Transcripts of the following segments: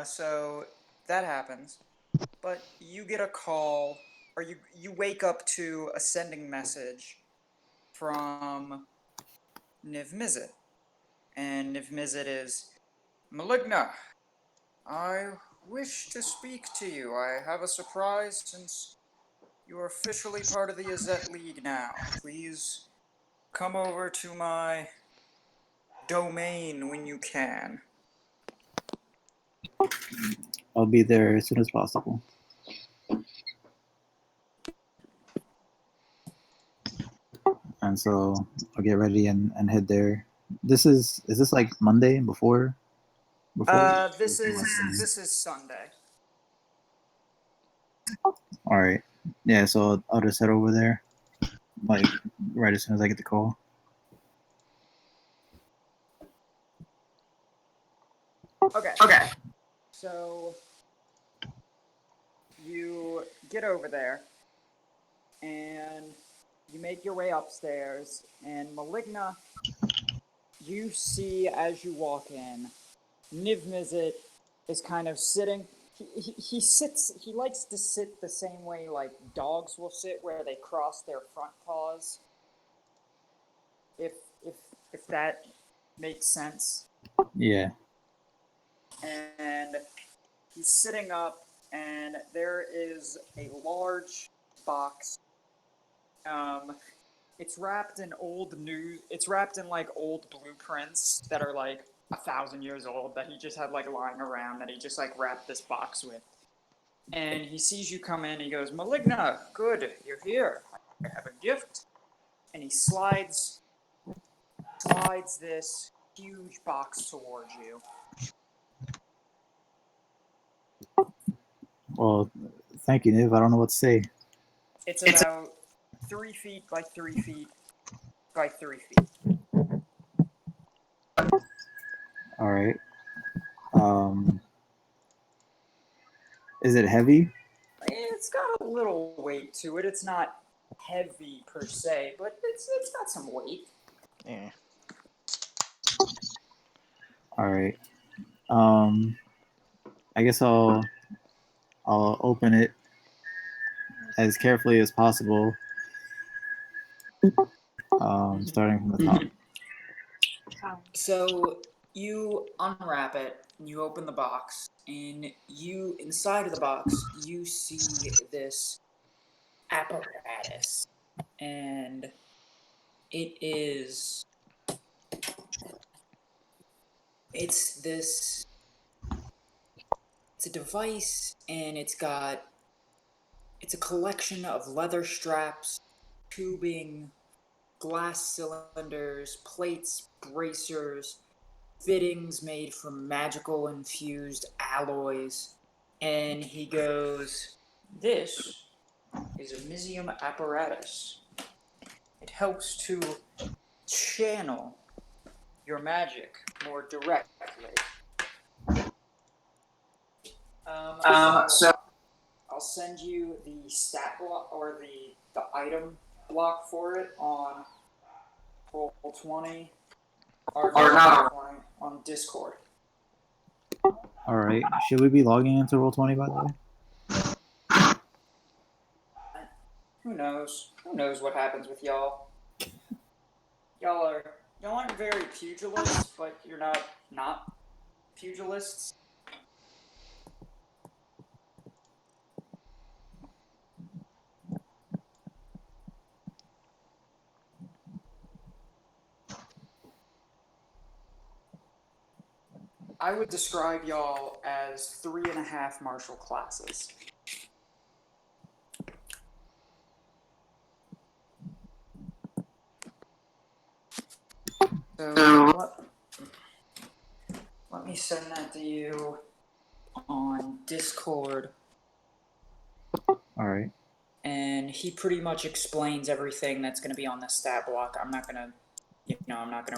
So that happens, but you get a call, or you wake up to a sending message from Niv-Mizzet, and Niv-Mizzet is Maligna. I wish to speak to you. I have a surprise since you are officially part of the Azet League now. Please come over to my domain when you can. I'll be there as soon as possible. And so I'll get ready and head there. Is this like Monday before? This is Sunday. All right. Yeah, so I'll just head over there, like right as soon as I get the call. Okay. So you get over there, and you make your way upstairs, and Maligna, you see as you walk in, Niv-Mizzet is kind of sitting. He sits. He likes to sit the same way like dogs will sit, where they cross their front paws. If if if that makes sense. Yeah. And he's sitting up, and there is a large box. It's wrapped in old news. It's wrapped in like old blueprints that are like 1,000 years old that he just had like lying around that he just like wrapped this box with. And he sees you come in. And he goes, "Maligna, good, you're here. I have a gift." And he slides this huge box towards you. Well, thank you, Niv. I don't know what to say. It's about 3 feet by 3 feet by 3 feet. All right. Is it heavy? It's got a little weight to it. It's not heavy per se, but it's got some weight. Yeah. All right. I guess I'll open it as carefully as possible. Starting from the top. So you unwrap it, and you open the box, and you inside of the box you see this apparatus, and it's a device, and it's a collection of leather straps, tubing, glass cylinders, plates, bracers, fittings made from magical infused alloys. And he goes, "This is a Mizium apparatus. It helps to channel your magic more directly." So I'll send you the stat block, or the item block for it on Roll20, or not Roll20, on Discord. All right. Should we be logging into Roll20, by the way? Who knows? Who knows what happens with y'all? Y'all aren't very pugilists, but you're not pugilists. I would describe y'all as 3.5 martial classes. So let me send that to you on Discord. All right. And he pretty much explains everything that's going to be on the stat block. I'm not going to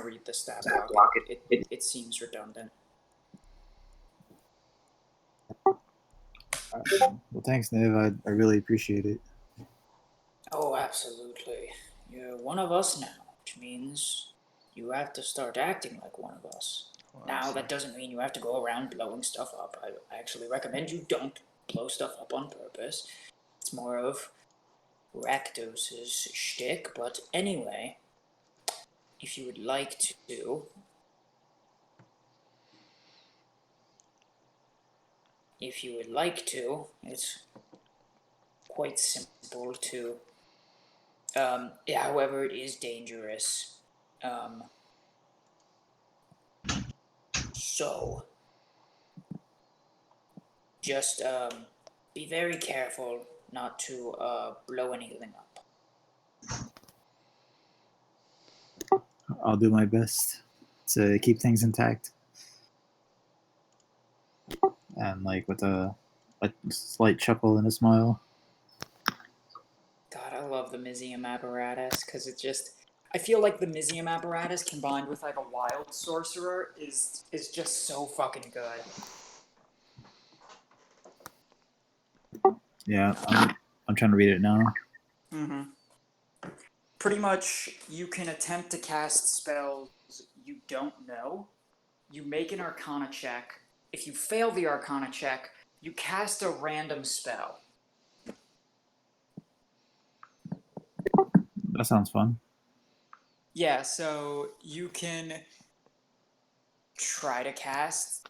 read the stat block. It seems redundant. Well, thanks, Niv. I really appreciate it. Oh, absolutely. You're one of us now, which means you have to start acting like one of us. Now, that doesn't mean you have to go around blowing stuff up. I actually recommend you don't blow stuff up on purpose. It's more of Rakdos's shtick, but anyway, if you would like to, it's quite simple to, yeah, however, it is dangerous. So, just, be very careful not to, blow anything up. I'll do my best to keep things intact. And like with a slight chuckle and a smile. God, I love the Mizium apparatus because it just. I feel like the Mizium apparatus combined with like a wild sorcerer is just so fucking good. Yeah, I'm trying to read it now. Mm-hmm. Pretty much, you can attempt to cast spells you don't know. You make an Arcana check. If you fail the Arcana check, you cast a random spell. That sounds fun. Yeah, so you can try to cast,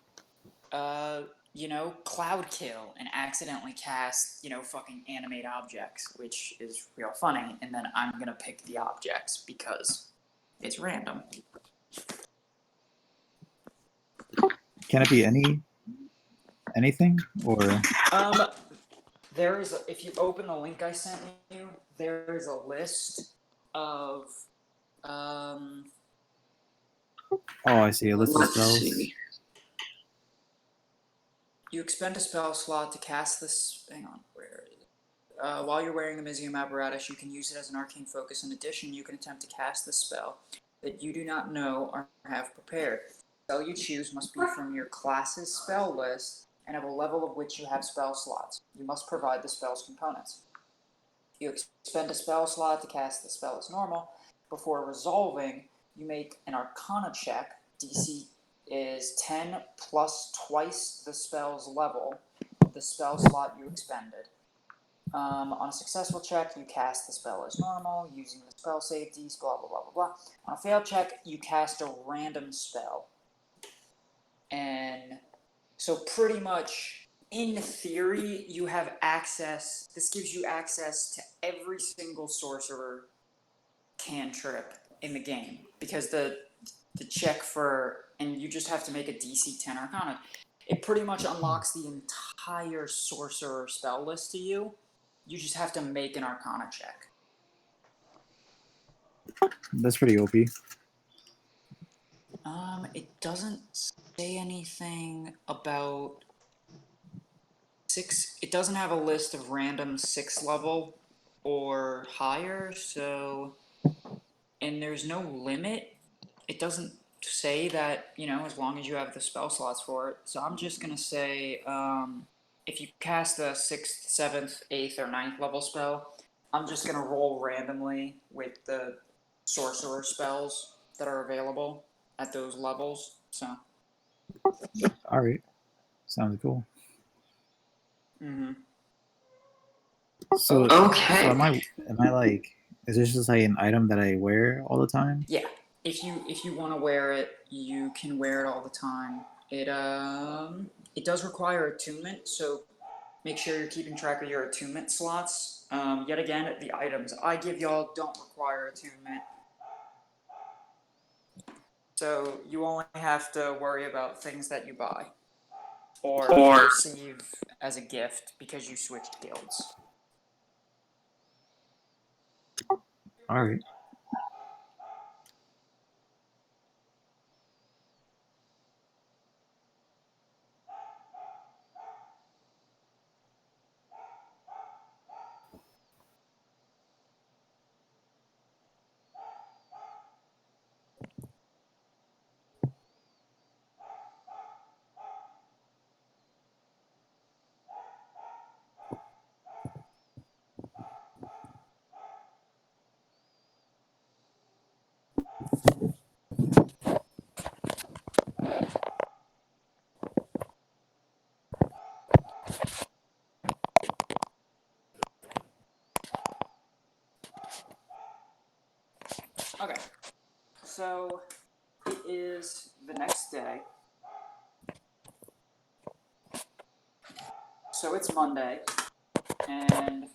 Cloud Kill and accidentally cast, fucking animate objects, which is real funny. And then I'm gonna pick the objects because it's random. Can it be anything or? If you open the link I sent you, there is a list of, Oh, I see. A list of spells. You expend a spell slot to cast this. Hang on, where is it? While you're wearing the Mizium apparatus, you can use it as an arcane focus. In addition, you can attempt to cast this spell that you do not know or have prepared. The spell you choose must be from your class's spell list and of a level of which you have spell slots. You must provide the spell's components. You expend a spell slot to cast the spell as normal. Before resolving, you make an Arcana check. DC is 10 plus twice the spell's level of the spell slot you expended. On a successful check, you cast the spell as normal, using the spell save DC, blah, blah, blah, blah, blah. On a failed check, you cast a random spell. And so pretty much, in theory, you have access, this gives you access to every single sorcerer cantrip in the game. Because the check for, and you just have to make a DC 10 Arcana. It pretty much unlocks the entire sorcerer spell list to you. You just have to make an Arcana check. That's pretty OP. It doesn't say anything about it doesn't have a list of random 6 level or higher, so, and there's no limit. It doesn't say that, as long as you have the spell slots for it. So I'm just gonna say, if you cast a 6th, 7th, 8th, or 9th level spell, I'm just gonna roll randomly with the sorcerer spells that are available at those levels. So. All right, sounds cool. Mm-hmm. So Okay. So am I like? Is this just like an item that I wear all the time? Yeah. If you want to wear it, you can wear it all the time. It does require attunement, so make sure you're keeping track of your attunement slots. Yet again, the items I give y'all don't require attunement. So you only have to worry about things that you buy or receive as a gift because you switched guilds. All right. so it is the next day. So it's Monday, and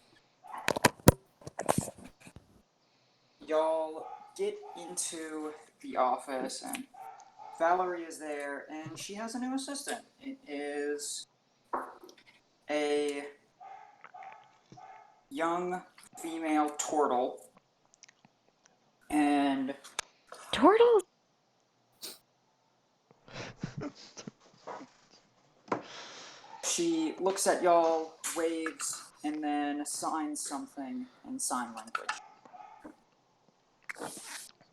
y'all get into the office, and Valerie is there, and she has a new assistant. It is a young female turtle, and Turtles. she looks at y'all, waves, and then signs something in sign language.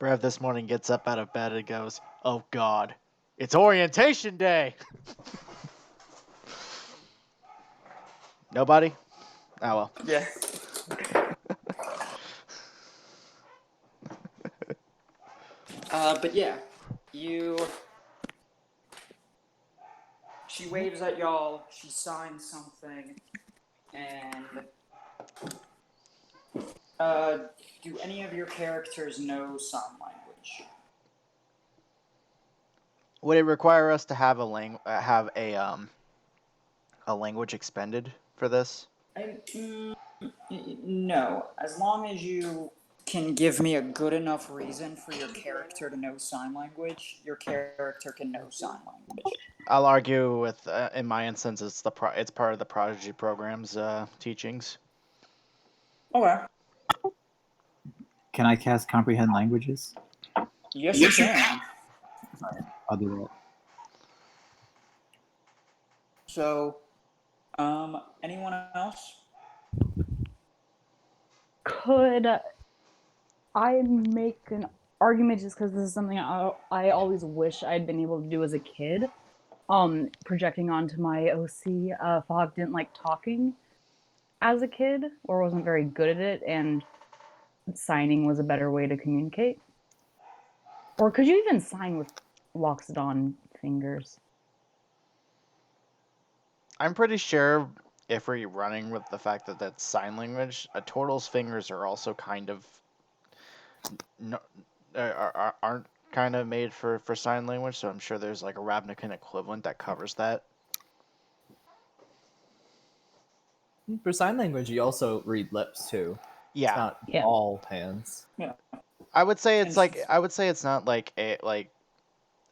Brev this morning gets up out of bed and goes, "Oh God, it's orientation day." Nobody? Oh well. Yeah. But yeah, she waves at y'all, she signs something, and do any of your characters know sign language? Would it require us to have a language expended for this? No, as long as you can give me a good enough reason for your character to know sign language, your character can know sign language. I'll argue with, in my instance, it's part of the Prodigy program's teachings. Okay. Can I cast comprehend languages? Yes, you can. I'll do that. So, anyone else? Could I make an argument just because this is something I always wish I'd been able to do as a kid? Projecting onto my OC, Fogg didn't like talking as a kid or wasn't very good at it, and signing was a better way to communicate. Or could you even sign with Loxodon fingers? I'm pretty sure if we're running with the fact that that's sign language, a turtle's fingers are also kind of no, aren't kind of made for sign language. So I'm sure there's like a Ravnican equivalent that covers that. For sign language, you also read lips too. It's Yeah, not Yeah. all hands. Yeah. I would say it's And- not like a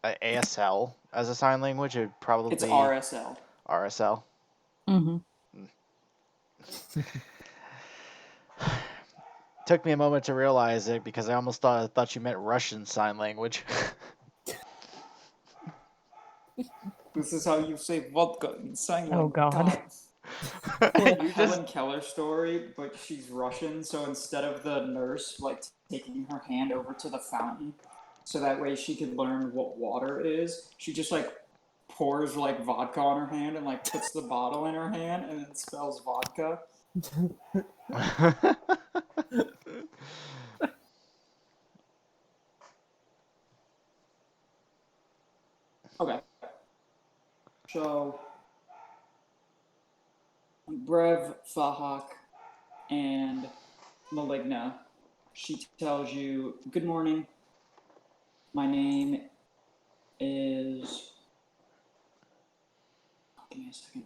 ASL as a sign language. It would probably It's be RSL. RSL. Mm-hmm. Took me a moment to realize it because I almost thought you meant Russian sign language. This is how you say vodka in sign Oh, language. God. Like You Helen just Keller story, but she's Russian, so instead of the nurse like taking her hand over to the fountain, so that way she could learn what water is, she just like pours like vodka on her hand and like puts the bottle in her hand and then spells vodka. Okay. So Brev, Fahak, and Maligna, she tells you, "Good morning. My name is." Give me a second.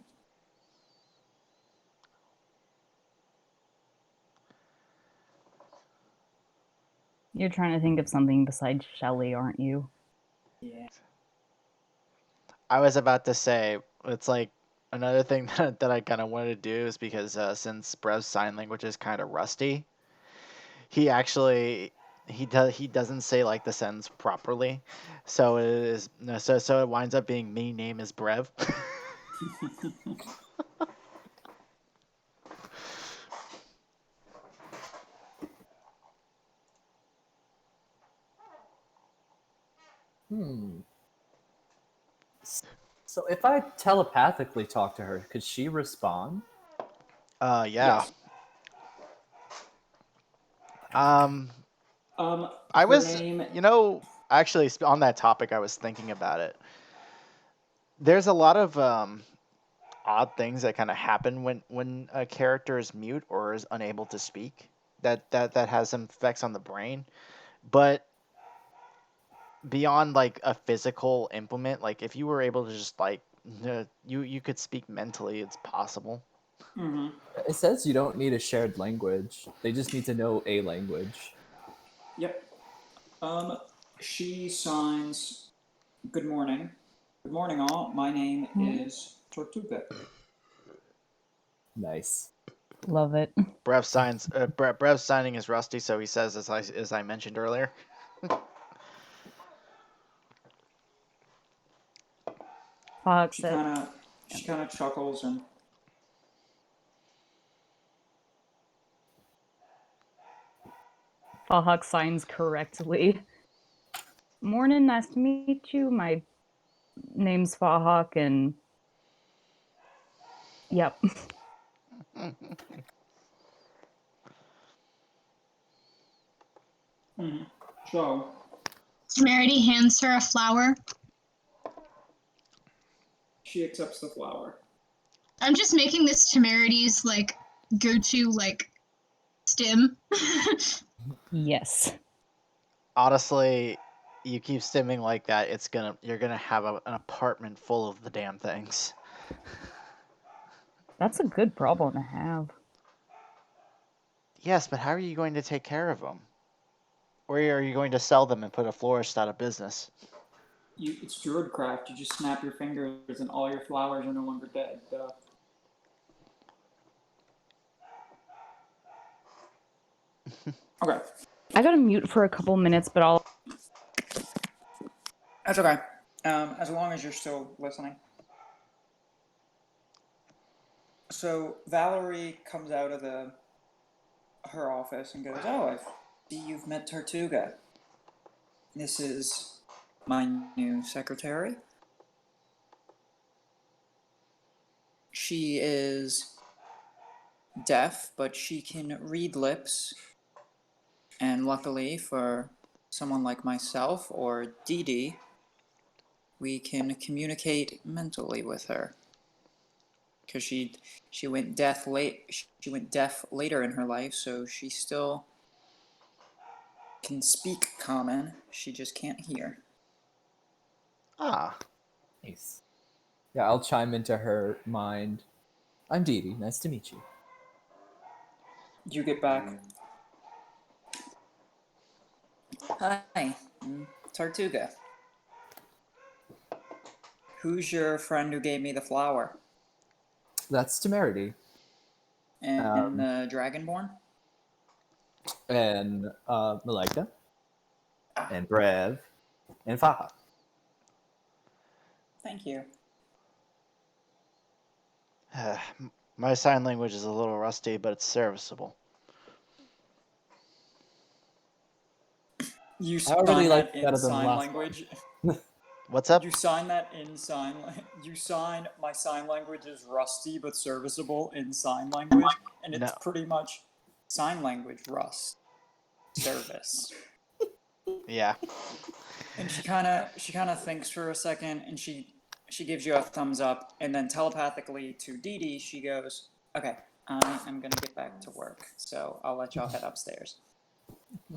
You're trying to think of something besides Shelley, aren't you? Yeah. I was about to say it's like another thing that I kind of wanted to do is because since Brev's sign language is kind of rusty, he actually he doesn't say like the sentence properly, so it is no, so it winds up being me name is Brev. So if I telepathically talk to her, could she respond? Yeah. Yes. Um, I Her was, name. actually on that topic, I was thinking about it. There's a lot of odd things that kind of happen when a character is mute or is unable to speak. That has some effects on the brain, but beyond like a physical implement, like if you were able to just like you could speak mentally, it's possible. Mm-hmm. It says you don't need a shared language. They just need to know a language. Yep. She signs, "Good morning. Good morning, all. My name is Tortuga." Nice. Love it. Brev's signing is rusty, so he says as I mentioned earlier. Fox She said, kind of chuckles and Fahawk signs correctly. Morning, nice to meet you. My name's Fahawk, and yep. so Temerity hands her a flower. she accepts the flower. I'm just making this Temerity's like go-to like stim. Yes. Honestly, you keep stimming like that, you're gonna have an apartment full of the damn things. That's a good problem to have. Yes, but how are you going to take care of them? Or are you going to sell them and put a florist out of business? It's druidcraft. You just snap your fingers and all your flowers are no longer dead. Okay, I gotta mute for a couple minutes, but I'll. that's okay. As long as you're still listening. So Valerie comes out of her office and goes, "Oh, I see you've met Tortuga. This is my new secretary. She is deaf, but she can read lips, and luckily for someone like myself or Dee Dee, we can communicate mentally with her. Because she went deaf later in her life, so she still can speak common. She just can't hear." Ah, Nice. Yeah, I'll chime into her mind. I'm Dee Dee. Nice to meet you. You get back. "Hi, I'm Tortuga. Who's your friend who gave me the flower?" That's Temerity. And the Dragonborn? And Malika. Ah, And Brev. And Faha. thank you. my sign language is a little rusty, but it's serviceable. You I already sign like that it in better than the sign last language. What's up? You sign that in sign. You sign my sign language is rusty but serviceable in sign language, and it's No. pretty much sign language rust service. Yeah. And she kind of thinks for a second, and she gives you a thumbs up, and then telepathically to Dee Dee, she goes, "Okay, I am gonna get back to work, so I'll let y'all head upstairs."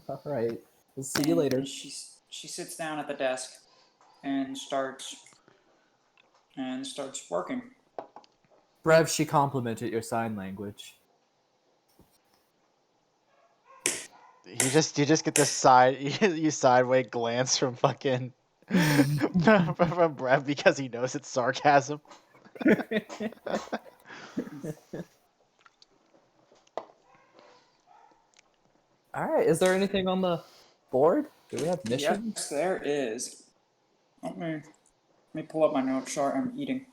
All right. We'll see you later. And she sits down at the desk and starts working. Brev, she complimented your sign language. You just get this you sideways glance from fucking from Brad because he knows it's sarcasm. All right. Is there anything on the board? Do we have missions? Yes, there is. Let me pull up my notes. Sorry, I'm eating.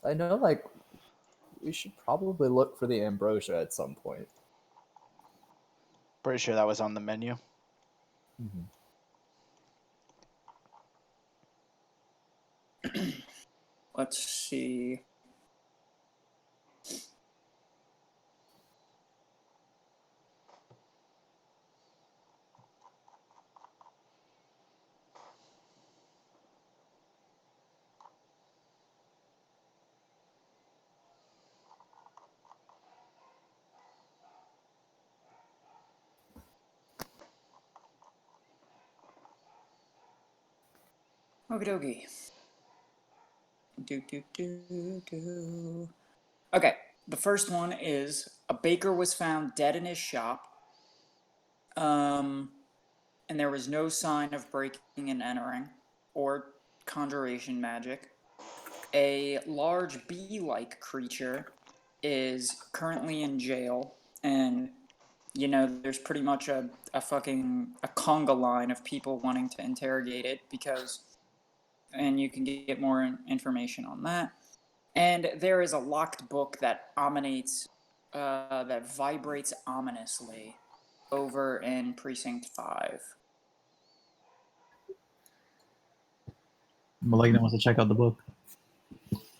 I know, like, we should probably look for the ambrosia at some point. Pretty sure that was on the menu. Mm-hmm. Let's see. Okie dokie. Do. Okay, the first one is a baker was found dead in his shop. And there was no sign of breaking and entering or conjuration magic. A large bee-like creature is currently in jail, and there's pretty much a conga line of people wanting to interrogate it and you can get more information on that. And there is a locked book that that vibrates ominously over in Precinct 5. Malignant wants to check out the book.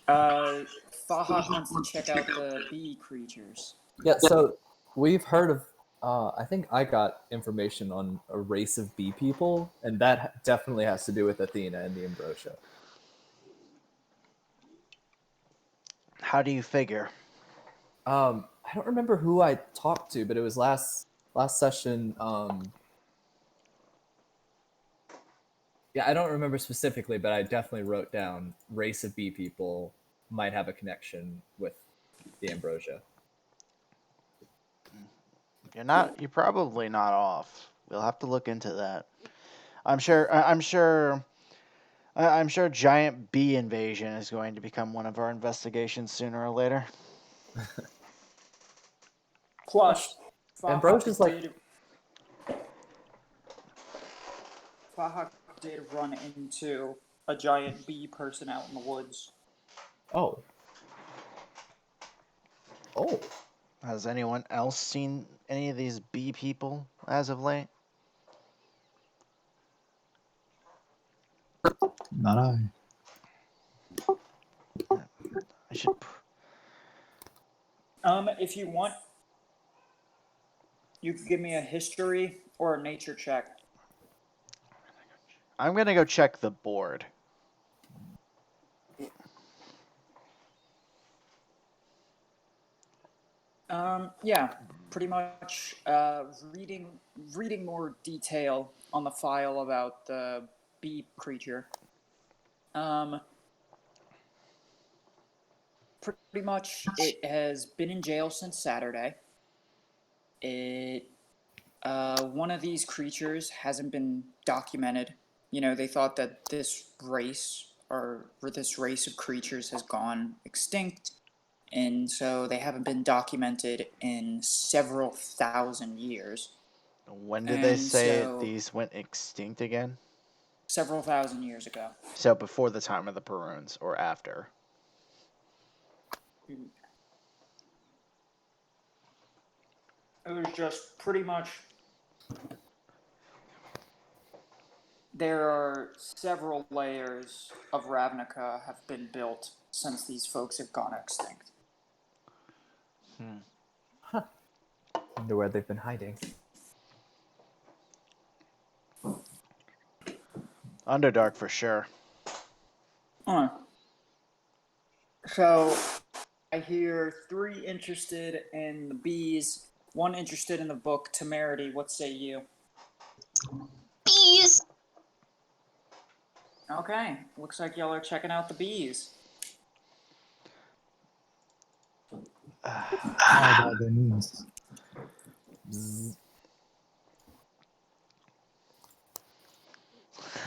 Fahak wants to check out the bee creatures. Yeah, so we've heard of. I think I got information on a race of bee people, and that definitely has to do with Athena and the ambrosia. How do you figure? I don't remember who I talked to, but it was last session. Yeah, I don't remember specifically, but I definitely wrote down race of bee people might have a connection with the ambrosia. You're probably not off. We'll have to look into that. I'm sure giant bee invasion is going to become one of our investigations sooner or later. Plus, Ambrosia's Fahak did run into a giant bee person out in the woods. Oh. Has anyone else seen any of these bee people as of late? Not I. I should. If you want, you could give me a history or a nature check. I'm gonna go check the board. Yeah, pretty much. Reading more detail on the file about the bee creature. Pretty much, it has been in jail since Saturday. One of these creatures hasn't been documented. They thought that this race of creatures has gone extinct, and so they haven't been documented in several thousand years. When did they And say so, these went extinct again? several thousand years ago. So before the time of the Peruns or after? It was just pretty much. There are several layers of Ravnica have been built since these folks have gone extinct. Wonder where they've been hiding. Underdark for sure. So, I hear 3 interested in the bees, 1 interested in the book. Temerity, what say you? Bees. Okay, looks like y'all are checking out the bees. How about their knees?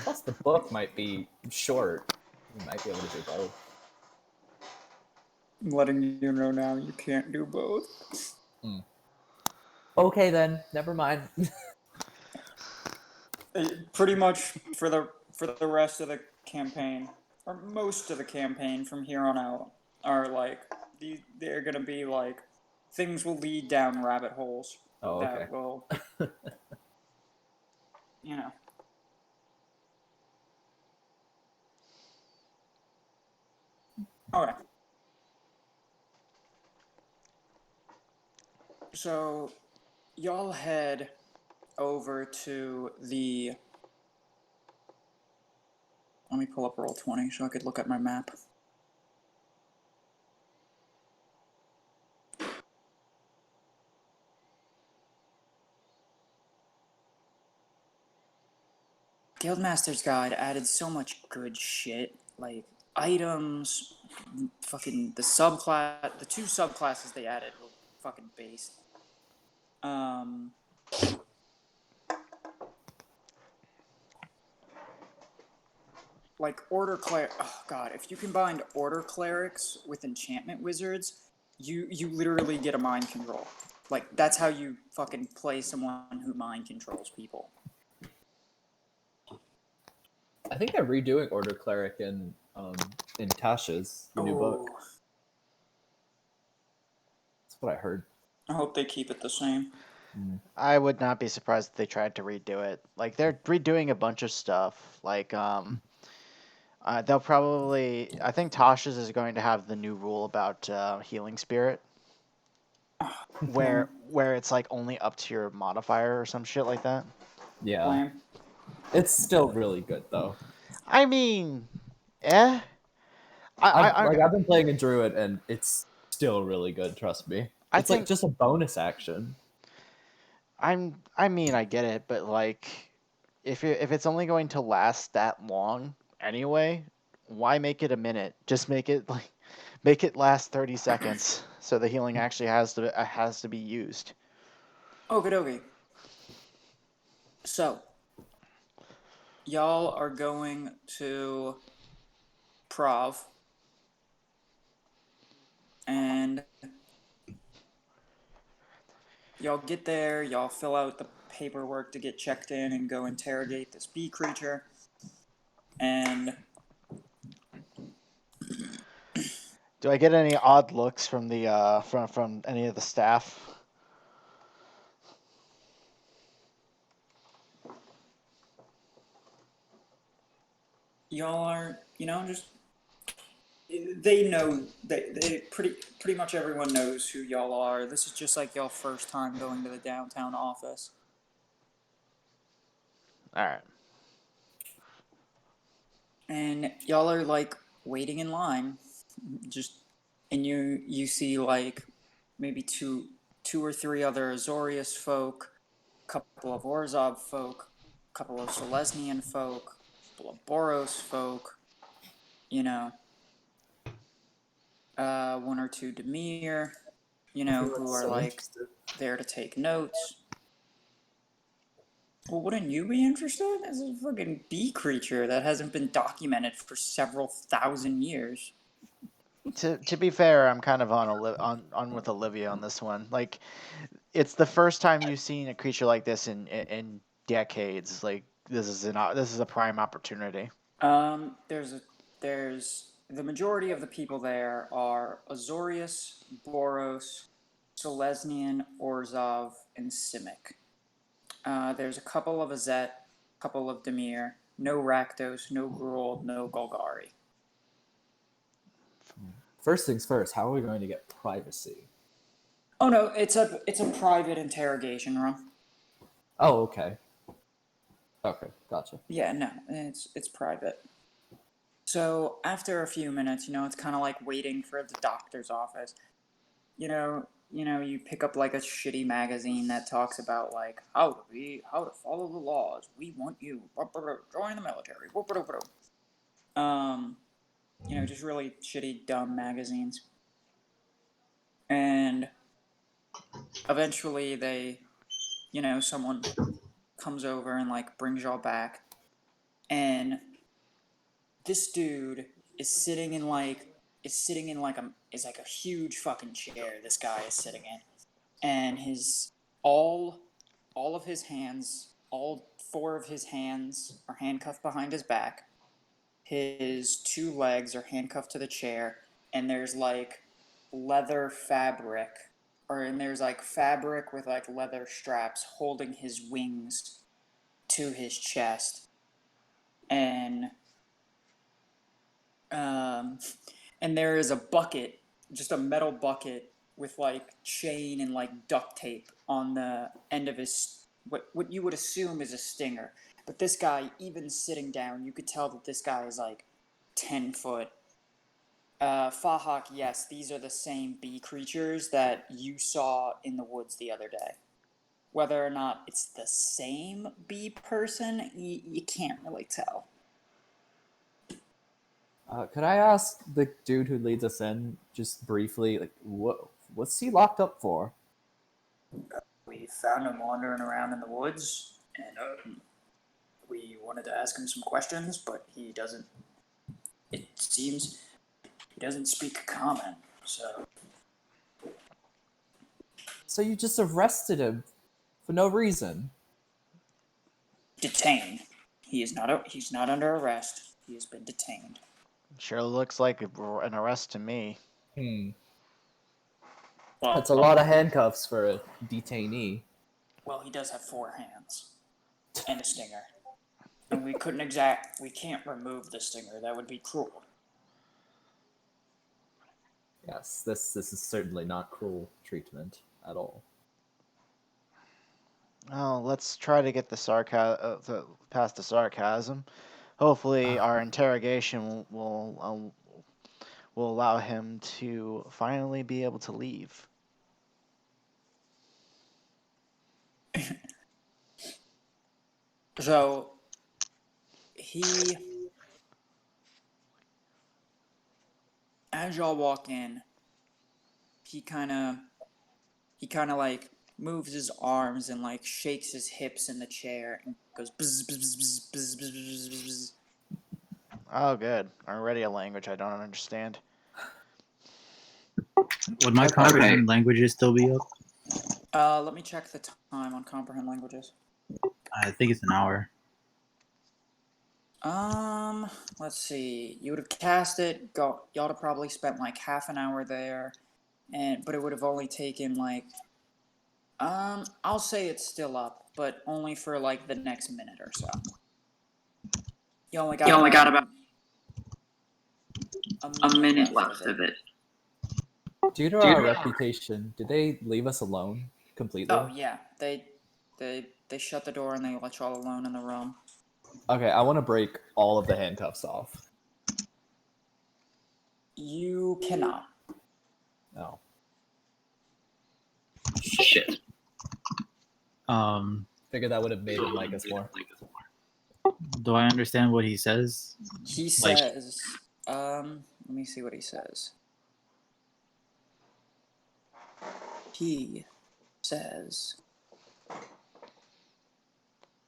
Plus, the book might be short. You might be able to do both. I'm letting you know now you can't do both. Okay, then. Never mind. Pretty much for the rest of the campaign, or most of the campaign from here on out, are they're gonna be like things will lead down rabbit holes that will, All right. So, y'all head over to the. Let me pull up Roll20 so I could look at my map. Guildmaster's Guide added so much good shit, like items, fucking the two subclasses they added were fucking based. Um, like order cleric. Oh god, if you combined order clerics with enchantment wizards, you literally get a mind control. Like that's how you fucking play someone who mind controls people. I think they're redoing Order Cleric in Tasha's the new book. Oh, That's what I heard. I hope they keep it the same. I would not be surprised if they tried to redo it. Like they're redoing a bunch of stuff. Like they'll probably. I think Tasha's is going to have the new rule about healing spirit, where it's like only up to your modifier or some shit like that. Yeah, Lame. it's still really good though. I mean, eh. I've been playing a druid and it's still really good. Trust me. I It's like think- just a bonus action. I mean, I get it, but like, if it's only going to last that long anyway, why make it a minute? Just make it last 30 seconds, so the healing actually has to be used. Okie dokie. So, y'all are going to Prov, and y'all get there, y'all fill out the paperwork to get checked in and go interrogate this bee creature. And Do I get any odd looks from the from any of the staff? y'all are, just they know they pretty much everyone knows who y'all are. This is just like y'all first time going to the downtown office. All right. And y'all are like waiting in line, and you see like maybe two or three other Azorius folk, a couple of Orzhov folk, a couple of Selesnian folk, a couple of Boros folk, one or two Demir, who are like there to take notes. Well, wouldn't you be interested? As a fucking bee creature that hasn't been documented for several thousand years. To be fair, I'm kind of on with Olivia on this one. Like, it's the first time you've seen a creature like this in decades. Like, this is a prime opportunity. There's the majority of the people there are Azorius, Boros, Selesnian, Orzhov, and Simic. There's a couple of Azet, couple of Demir, no Rakdos, no Gruul, no Golgari. First things first, how are we going to get privacy? Oh no, it's a private interrogation room. Oh, okay. Okay, gotcha. Yeah, no, it's private. So after a few minutes, it's kind of like waiting for the doctor's office. You pick up like a shitty magazine that talks about like how to follow the laws. We want you. Join the military. Just really shitty, dumb magazines. And eventually they, someone comes over and like brings y'all back. And this dude is sitting in like a huge fucking chair this guy is sitting in. And his all of his hands, all four of his hands are handcuffed behind his back. His two legs are handcuffed to the chair, and there's like leather fabric, and there's like fabric with like leather straps holding his wings to his chest. And and there is a bucket, just a metal bucket with like chain and like duct tape on the end of his what you would assume is a stinger. But this guy, even sitting down, you could tell that this guy is like 10 foot. Fahak, yes, these are the same bee creatures that you saw in the woods the other day. whether or not it's the same bee person, you can't really tell. Could I ask the dude who leads us in just briefly, like, what's he locked up for? We found him wandering around in the woods, and we wanted to ask him some questions, but he doesn't. It seems he doesn't speak common, so. So you just arrested him for no reason? Detained. He's not under arrest. He has been detained. Sure looks like an arrest to me. Well, That's a lot of handcuffs for a detainee. Well, he does have 4 hands and a stinger, and we can't remove the stinger. That would be cruel. Yes, this is certainly not cruel treatment at all. Oh, let's try to get past the sarcasm. Hopefully, our interrogation will allow him to finally be able to leave. So as y'all walk in, he kind of like moves his arms and like shakes his hips in the chair and goes bzz, bzz, bzz, bzz, bzz, bzz, bzz, bzz. Oh, good. Already a language I don't understand. Would my comprehend languages still be up? Let me check the time on comprehend languages. I think it's an hour. Let's see. You would have cast it. Y'all have probably spent like half an hour there, but it would have only taken like, I'll say it's still up, but only for like the next minute or so. You only got about a minute left of it. Due to our reputation, did they leave us alone completely? Oh yeah, they shut the door and they let y'all alone in the room. Okay, I want to break all of the handcuffs off. You cannot. No. Shit. Figured that would have made him like us more. Do I understand what he says? He Like- says, let me see what he says. He says,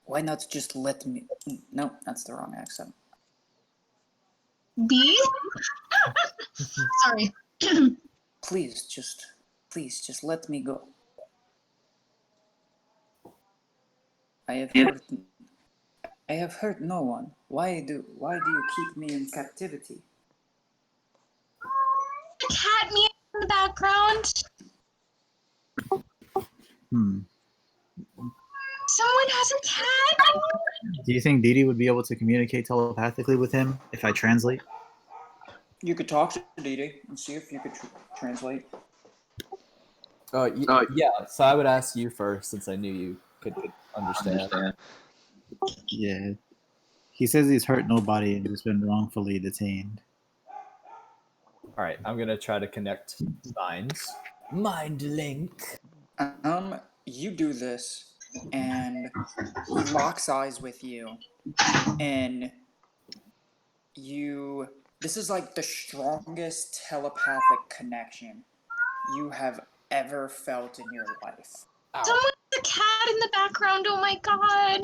why not just let me... No, that's the wrong accent. B? Sorry. Please just let me go. I have hurt no one. Why do you keep me in captivity? A cat meow in the background. Someone has a cat? Do you think Didi would be able to communicate telepathically with him if I translate? You could talk to Didi and see if you could translate. Yeah, so I would ask you first since I knew you could understand. Yeah. He says he's hurt nobody and has been wrongfully detained. Alright, I'm gonna try to connect minds. Mind link. You do this, and he locks eyes with you, and this is like the strongest telepathic connection you have ever felt in your life. Someone has a cat in the background. Oh my god.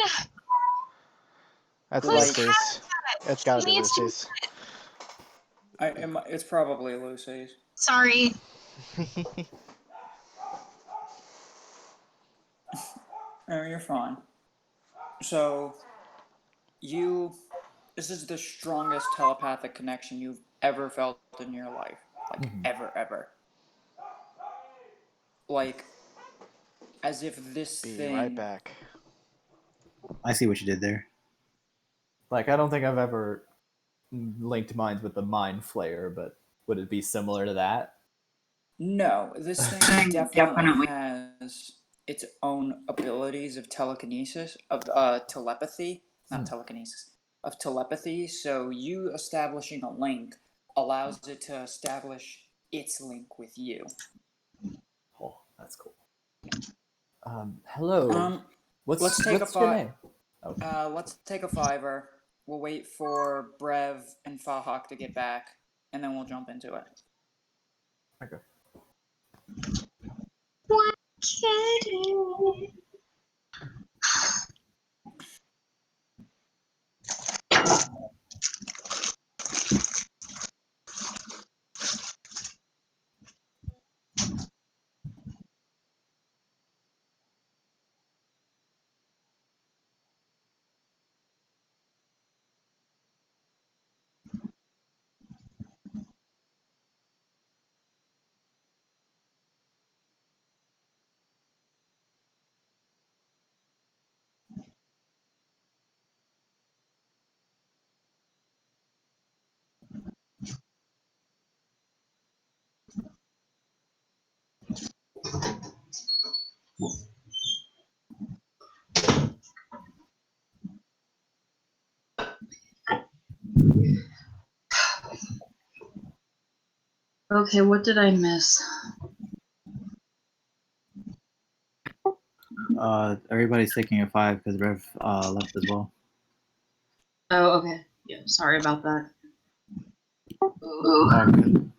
That's Like- Lucy's. It's gotta be Needs to- Lucy's. It's probably Lucy's. Sorry. Oh, you're fine. So, this is the strongest telepathic connection you've ever felt in your life. Like, ever. Like, as if this Be thing... right back. I see what you did there. Like, I don't think I've ever linked minds with the Mind Flayer, but would it be similar to that? No, this thing definitely has its own abilities of telekinesis, of telepathy, not telekinesis, of telepathy. So you establishing a link allows it to establish its link with you. Oh, that's cool. Hello. Let's take a what's your name? let's take a 5-er. We'll wait for Brev and Fahak to get back, and then we'll jump into it. Okay. What kidding? Okay, what did I miss? Everybody's taking a 5 because Rev left as well. Oh, okay. Yeah, sorry about that. Oh, good.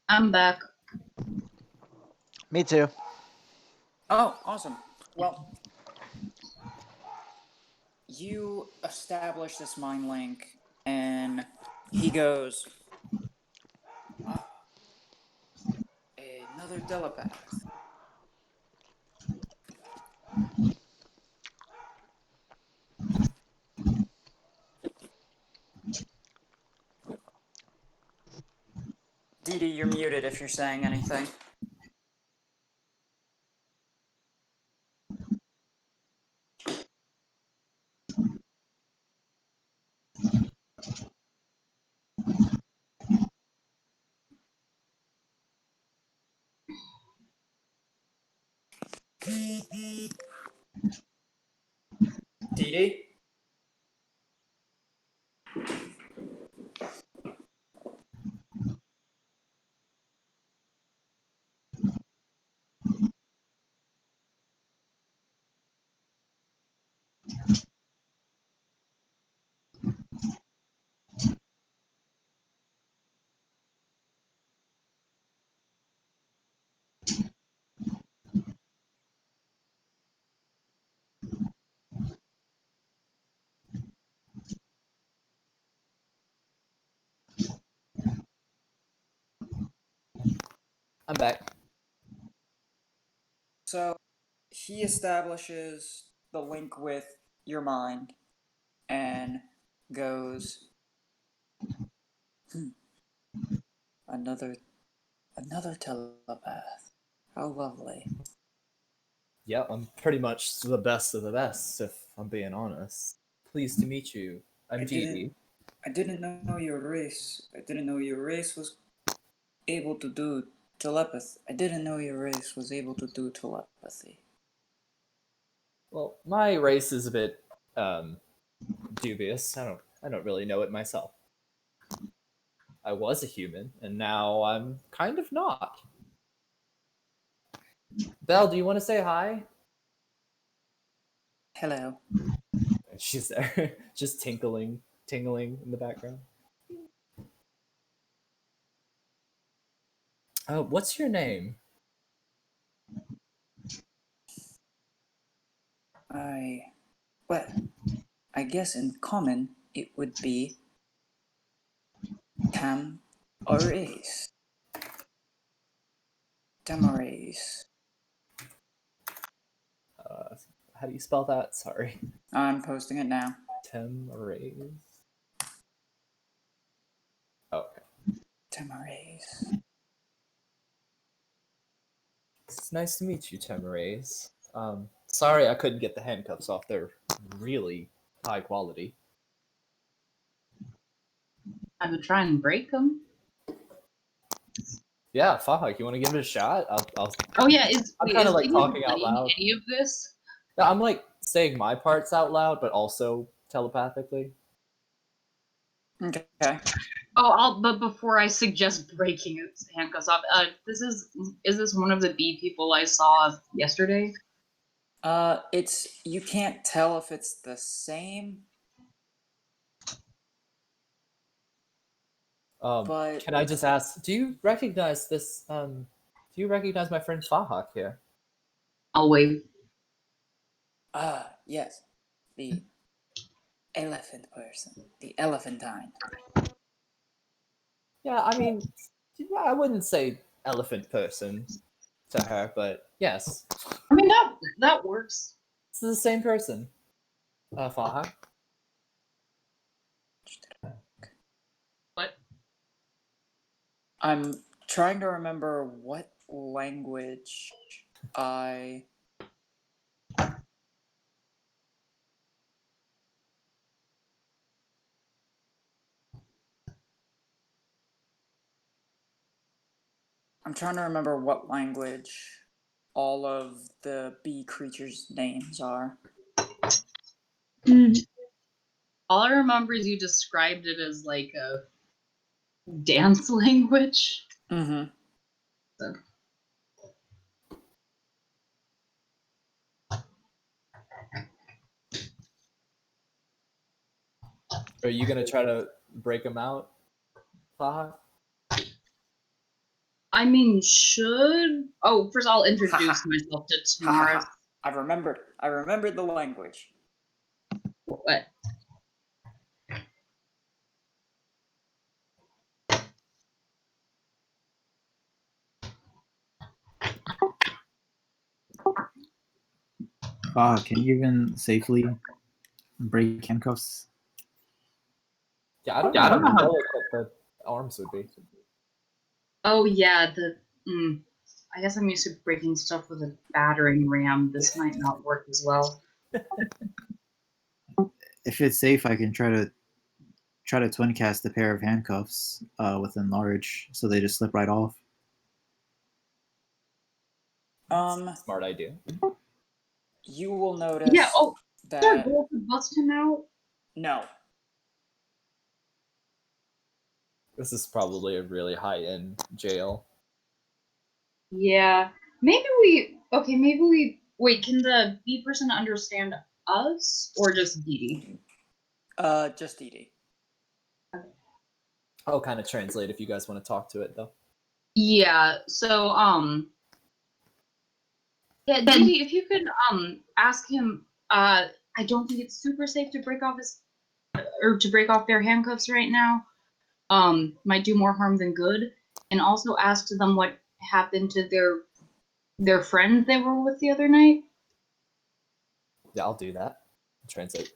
I'm back. Me too. Oh, awesome. Well, you establish this mind link, and he goes, "Ah, another telepath. Dee, you're muted if you're saying anything. Dee? I'm back. So he establishes the link with your mind and goes, another telepath. How lovely. Yeah, I'm pretty much the best of the best, if I'm being honest. Pleased to meet you. I'm I GD. didn't know your race. I didn't know your race was able to do telepathy. I didn't know your race was able to do telepathy. Well, my race is a bit dubious. I don't really know it myself. I was a human, and now I'm kind of not. Belle, do you want to say hi? Hello. And she's there, just tingling in the background. Oh, what's your name? Well, I guess in common it would be Tam or Ace. Tamarace. How do you spell that? Sorry. I'm posting it now. Temerace. Oh, okay. Tamarace. It's nice to meet you, Temerace. Sorry I couldn't get the handcuffs off. They're really high quality. I could try and break them. Yeah, fuck. You want to give it a shot? Oh yeah, I'm wait, kinda, is like, anyone talking out playing loud. any of this? Yeah, I'm like saying my parts out loud, but also telepathically. Okay. But before I suggest breaking its handcuffs off, is this one of the bee people I saw yesterday? It's you can't tell if it's the same, but Can I just ask? Do you recognize this? Do you recognize my friend Fahak here? I'll wait. yes, the elephant person, the elephantine. Yeah, I mean, I wouldn't say elephant person to her, but yes, I mean that works. it's the same person. Fahak. But I'm trying to remember what language I. I'm trying to remember what language all of the bee creatures' names are. all I remember is you described it as like a dance language. Mm-hmm. So. Are you gonna try to break him out, Fahak? I mean, first I'll introduce myself to Ha ha Tamara. ha! I remembered the language. What? Can you even safely break handcuffs? Yeah, I don't know how delicate the arms would be. Oh yeah, I guess I'm used to breaking stuff with a battering ram. This might not work as well. If it's safe, I can try to twin cast a pair of handcuffs with enlarge, so they just slip right off. Smart idea. You will notice Yeah. Oh, is there a that goal to bust him out? no. This is probably a really high-end jail. Yeah. Maybe we. Wait, can the bee person understand us or just Dee Dee? Just Edie. I'll kind of translate if you guys want to talk to it, though. Yeah. So yeah, Dee Dee, if you could ask him. I don't think it's super safe to break off their handcuffs right now. Might do more harm than good. And also ask them what happened to their friend they were with the other night. Yeah, I'll do that. Translate.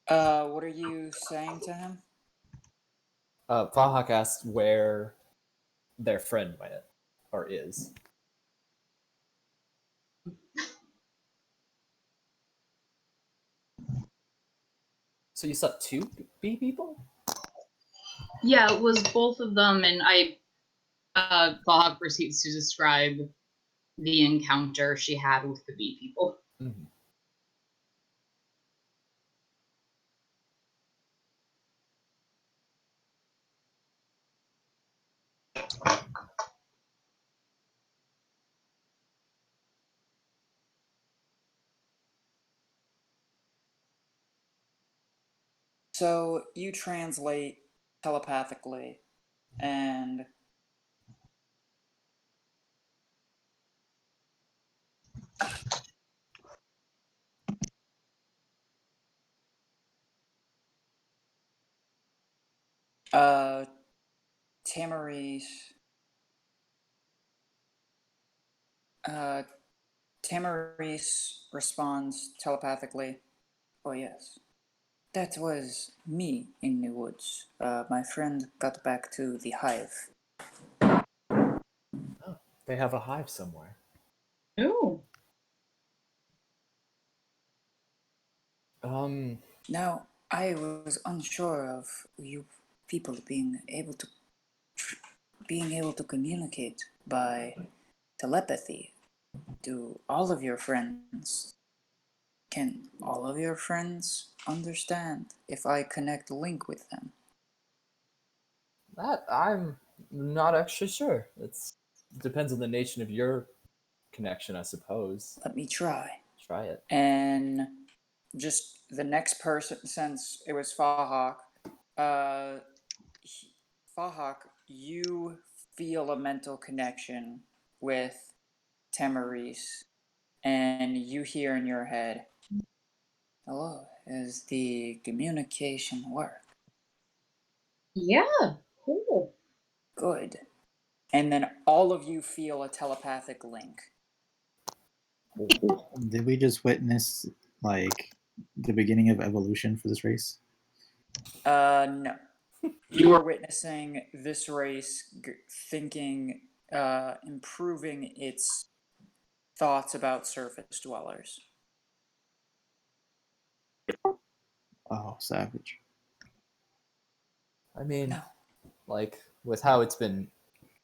What are you saying to him? Fahak asked where their friend went or is. So you saw two bee people? Yeah, it was both of them, and Bob proceeds to describe the encounter she had with the bee people. Mm-hmm. So you translate telepathically, and uh, Tamaris, uh, Tamaris responds telepathically. Oh yes, that was me in the woods. My friend got back to the hive. Oh, they have a hive somewhere. Oh. Now, I was unsure of you people being able to communicate by telepathy. Do all of your friends Can all of your friends understand if I connect link with them? That I'm not actually sure. It depends on the nature of your connection, I suppose. Let me try. Try it. And just the next person, since it was Fahawk, uh, Fahawk, you feel a mental connection with Tamaris, and you hear in your head, "Hello, is the communication work? Yeah. Cool. Good." And then all of you feel a telepathic link. Did we just witness like the beginning of evolution for this race? No. You are witnessing this race thinking, improving its thoughts about surface dwellers. Oh, savage. I mean, No. like, with how it's been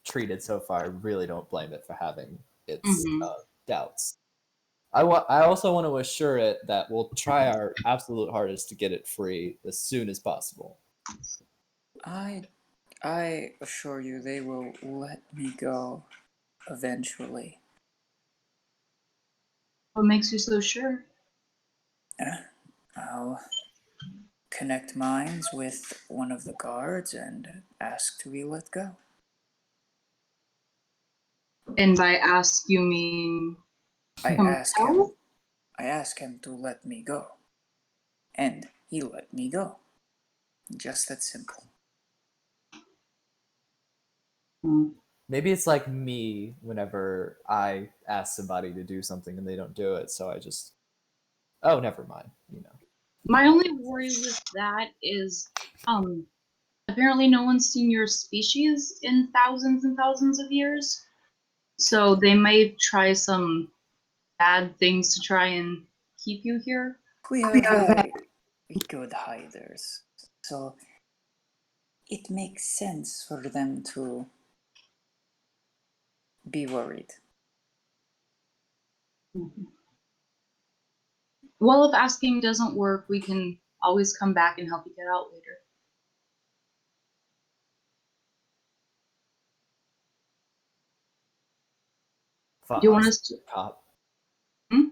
treated so far, I really don't blame it for having its Mhm. doubts. I also want to assure it that we'll try our absolute hardest to get it free as soon as possible. I assure you they will let me go eventually. What makes you so sure? I'll connect minds with one of the guards and ask to be let go. And by ask, you mean I compel? ask him to let me go. And he let me go. Just that simple. Hmm. Maybe it's like me whenever I ask somebody to do something and they don't do it, so I just, oh, never mind, you know. My only worry with that is, apparently no one's seen your species in thousands and thousands of years. So they might try some bad things to try and keep you here. We are very good hiders, so it makes sense for them to be worried. Mhm. Well, if asking doesn't work, we can always come back and help you get out later. Do you want us to? Cop. Hmm?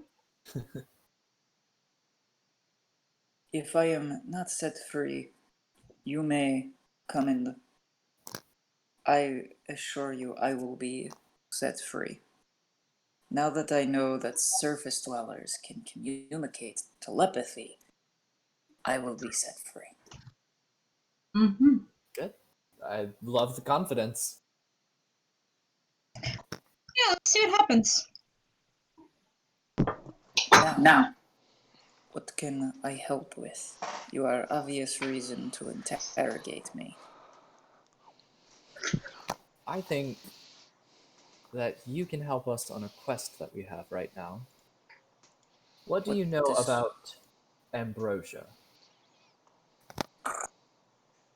If I am not set free, you may come in. I assure you I will be set free. Now that I know that surface dwellers can communicate telepathy, I will be set free. Mm-hmm. Good. I love the confidence. Yeah, let's see what happens. Now, what can I help with? You are obvious reason to interrogate me. I think that you can help us on a quest that we have right now. What do What you know does- about Ambrosia?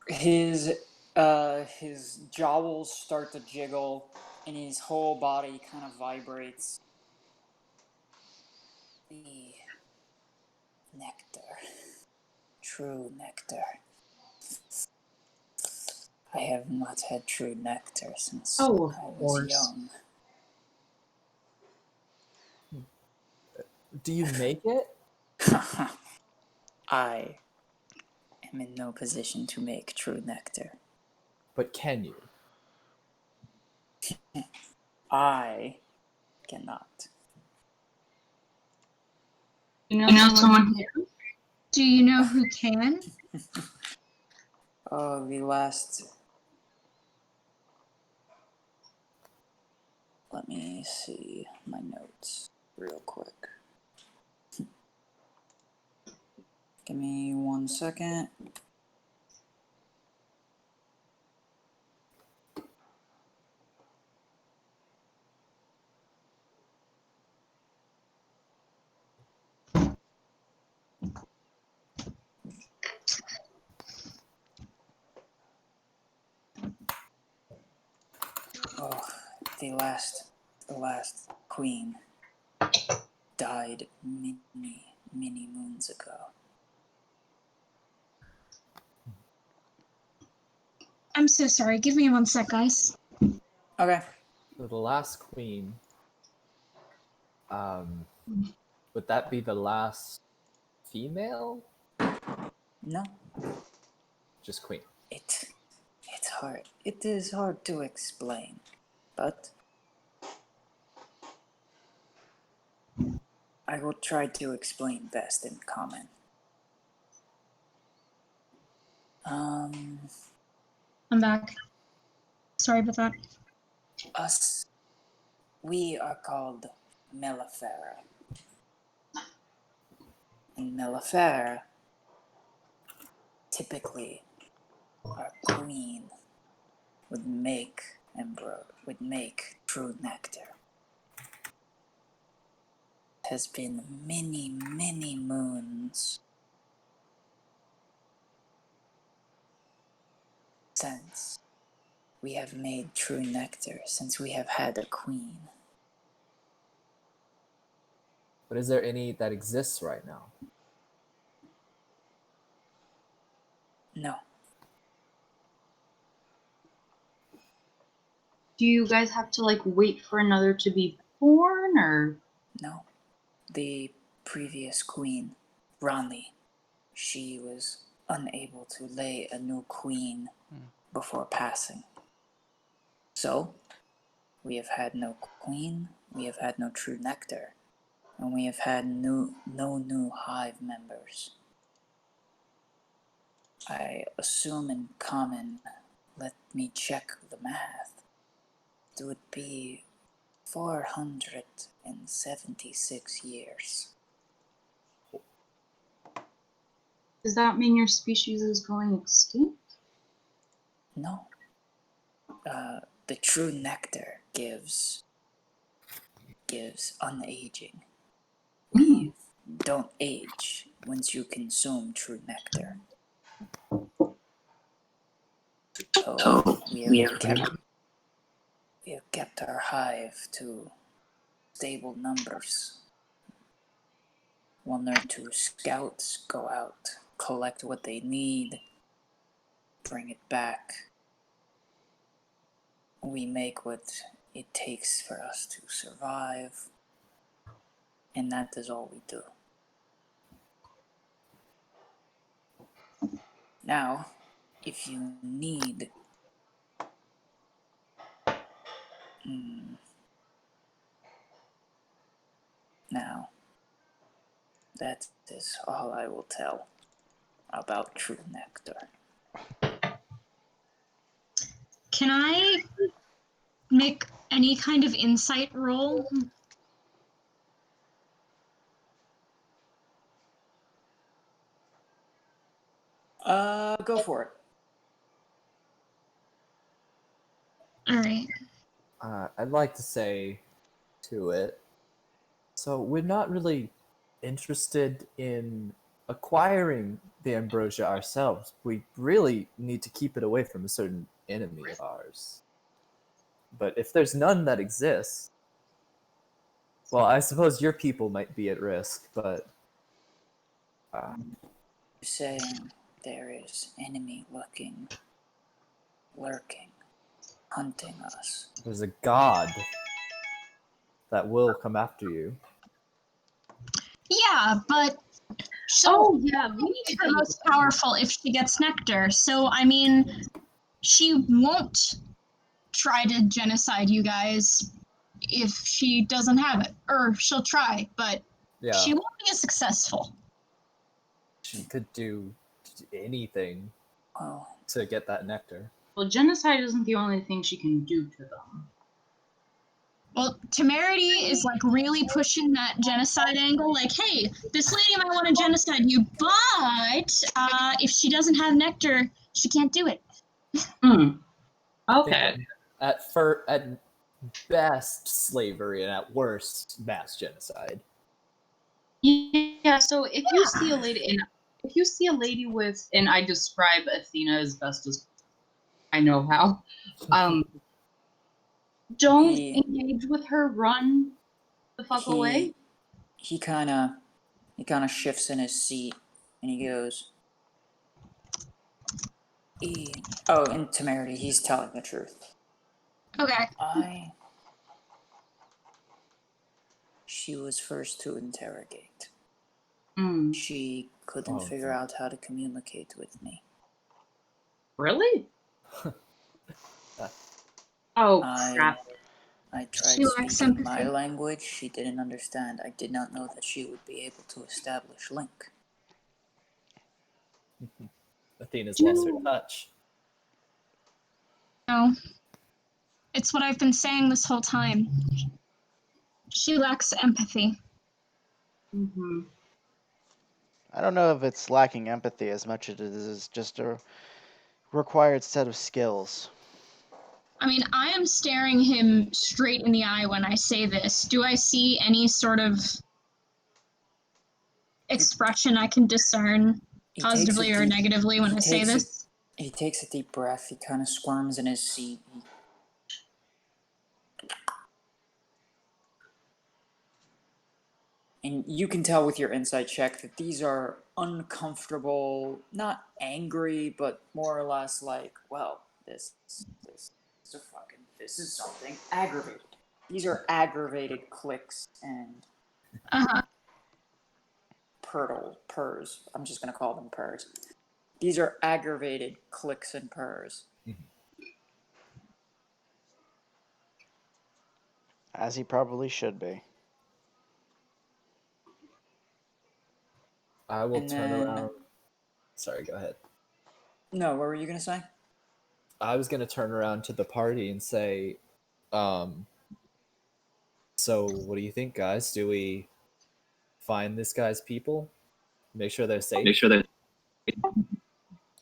His jowls start to jiggle and his whole body kind of vibrates. The nectar. True nectar. I have not had true nectar since Oh, of I was course. young. Do you make it? I am in no position to make true nectar. But can you? I cannot. You know someone here? Do you know who can? Oh, the last. Let me see my notes real quick. Give me 1 second. Oh, the last queen died many moons ago. I'm so sorry. Give me 1 sec, guys. Okay. So the last queen, would that be the last female? No, Just queen. it's hard. It is hard to explain, but I will try to explain best in common. I'm back. Sorry about that. We are called Mellifera. And Mellifera, typically, our queen would make true nectar. It has been many moons since we have made true nectar, since we have had a queen. But is there any that exists right now? No. Do you guys have to like wait for another to be born, or? No. The previous queen, Ravnica, she was unable to lay a new queen before passing. So, we have had no queen, we have had no true nectar, and we have had no new hive members. I assume in common, let me check the math, it would be 476 years. Does that mean your species is going extinct? No. The true nectar gives unaging. We don't age once you consume true nectar. So we have kept our hive to stable numbers. 1 or 2 scouts go out, collect what they need, bring it back. We make what it takes for us to survive, and that is all we do. Now, if you need now, that is all I will tell about true nectar. Can I make any kind of insight roll? Go for it. All right. I'd like to say to it, so we're not really interested in acquiring the ambrosia ourselves. We really need to keep it away from a certain enemy of ours. But if there's none that exists, well, I suppose your people might be at risk, but Saying there is enemy lurking, hunting us. there's a god that will come after you. Yeah, but Oh yeah, we she'll need be to the most powerful if she gets nectar. So I mean, she won't try to genocide you guys if she doesn't have it, or she'll try, but Yeah, she won't be as successful. she could do anything Well, to get that nectar. Well, genocide isn't the only thing she can do to them. Well, Temerity is like really pushing that genocide angle. Like, hey, this lady might want to genocide you, but if she doesn't have nectar, she can't do it. Okay. At best, slavery, and at worst, mass genocide. Yeah. So if you see a lady with, and I describe Athena as best as I know how, don't He- engage with her. Run the fuck away. He kind of shifts in his seat and he goes, oh, in temerity, he's telling the truth. Okay. She was first to interrogate. Mm. She couldn't figure out how to communicate with me. Really? Oh, crap. I tried She lacks speaking my empathy. language. She didn't understand. I did not know that she would be able to establish link. Athena's lost her touch. No. It's what I've been saying this whole time. She lacks empathy. Mm-hmm. I don't know if it's lacking empathy as much as it is just a required set of skills. I mean, I am staring him straight in the eye when I say this. Do I see any sort of expression I can discern, positively or negatively, when I say this? He takes a deep breath. He kind of squirms in his seat. And you can tell with your insight check that these are uncomfortable, not angry, but more or less like, well, this is something aggravated. These are aggravated clicks and purrs. I'm just gonna call them purrs. These are aggravated clicks and purrs. As he probably should be. I will And turn then- around. Sorry, go ahead. No, what were you gonna say? I was going to turn around to the party and say, so what do you think, guys? Do we find this guy's people? Make sure they're safe?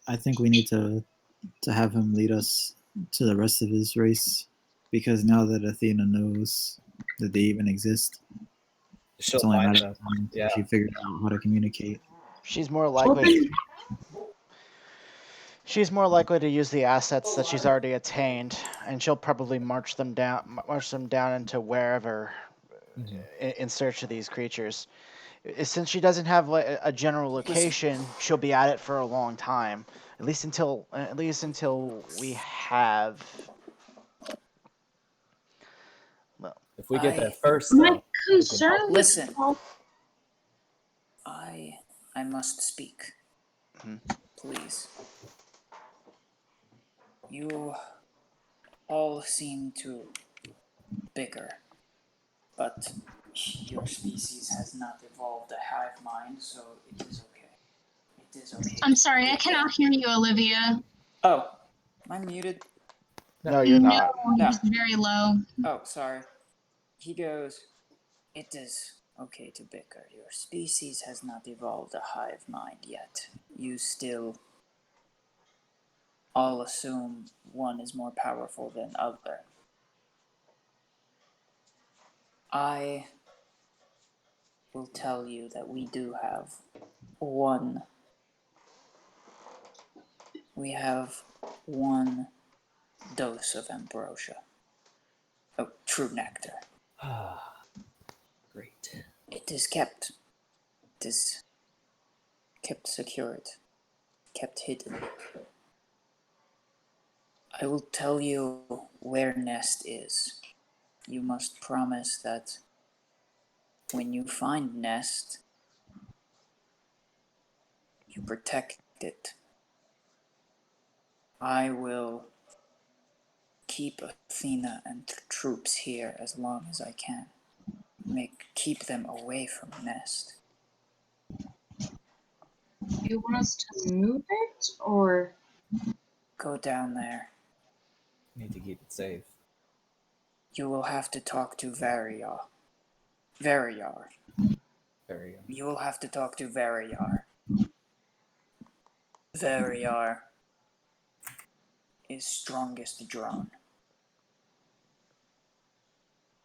I think we need to have him lead us to the rest of his race, because now that Athena knows that they even exist, She'll it's only a find matter them. of time Yeah. until she figures out how to communicate. She's more likely. She's more likely to use the assets that she's already attained, and she'll probably march them down into wherever, in search of these creatures. Since she doesn't have a general location, she'll be at it for a long time, at least until we have. Well, If we get there first, My though, concern with Listen. I must speak. Please. You all seem to bicker, but your species has not evolved a hive mind, so it is okay. It is okay. I'm sorry, I cannot hear you, Olivia. Oh, am I muted? no, you're not. No, it's very low. Oh, sorry. He goes, it is okay to bicker. Your species has not evolved a hive mind yet. You still all assume one is more powerful than other. I will tell you that we do have one. We have one dose of ambrosia. Oh, true nectar. Great. It is kept. It is kept secured. Kept hidden. I will tell you where Nest is. You must promise that when you find Nest, you protect it. I will keep Athena and troops here as long as I can. Keep them away from Nest. you want us to move it, or Go down there. Need to keep it safe. You will have to talk to Variar. There you go. You will have to talk to Variar. Variar is strongest drone.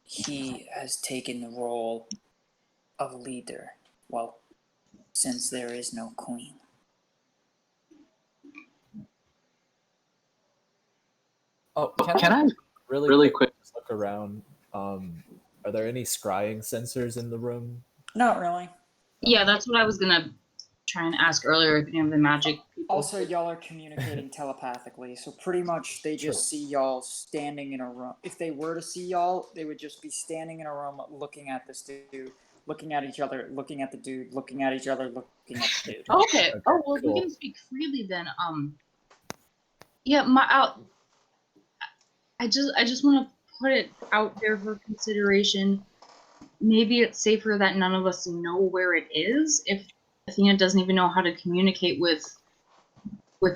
He has taken the role of leader, well, since there is no queen. Oh, can I Really quick, just look around. Are there any scrying sensors in the room? Not really. Yeah, that's what I was gonna try and ask earlier. If any of the magic people. Also, y'all are communicating telepathically, so pretty much they just see y'all standing in a room. If they were to see y'all, they would just be standing in a room looking at this dude, looking at each other, looking at the dude, looking at each other, looking at the dude. Okay. Oh well, cool. we can speak freely then. Yeah, I just want to put it out there for consideration. Maybe it's safer that none of us know where it is. If Athena doesn't even know how to communicate with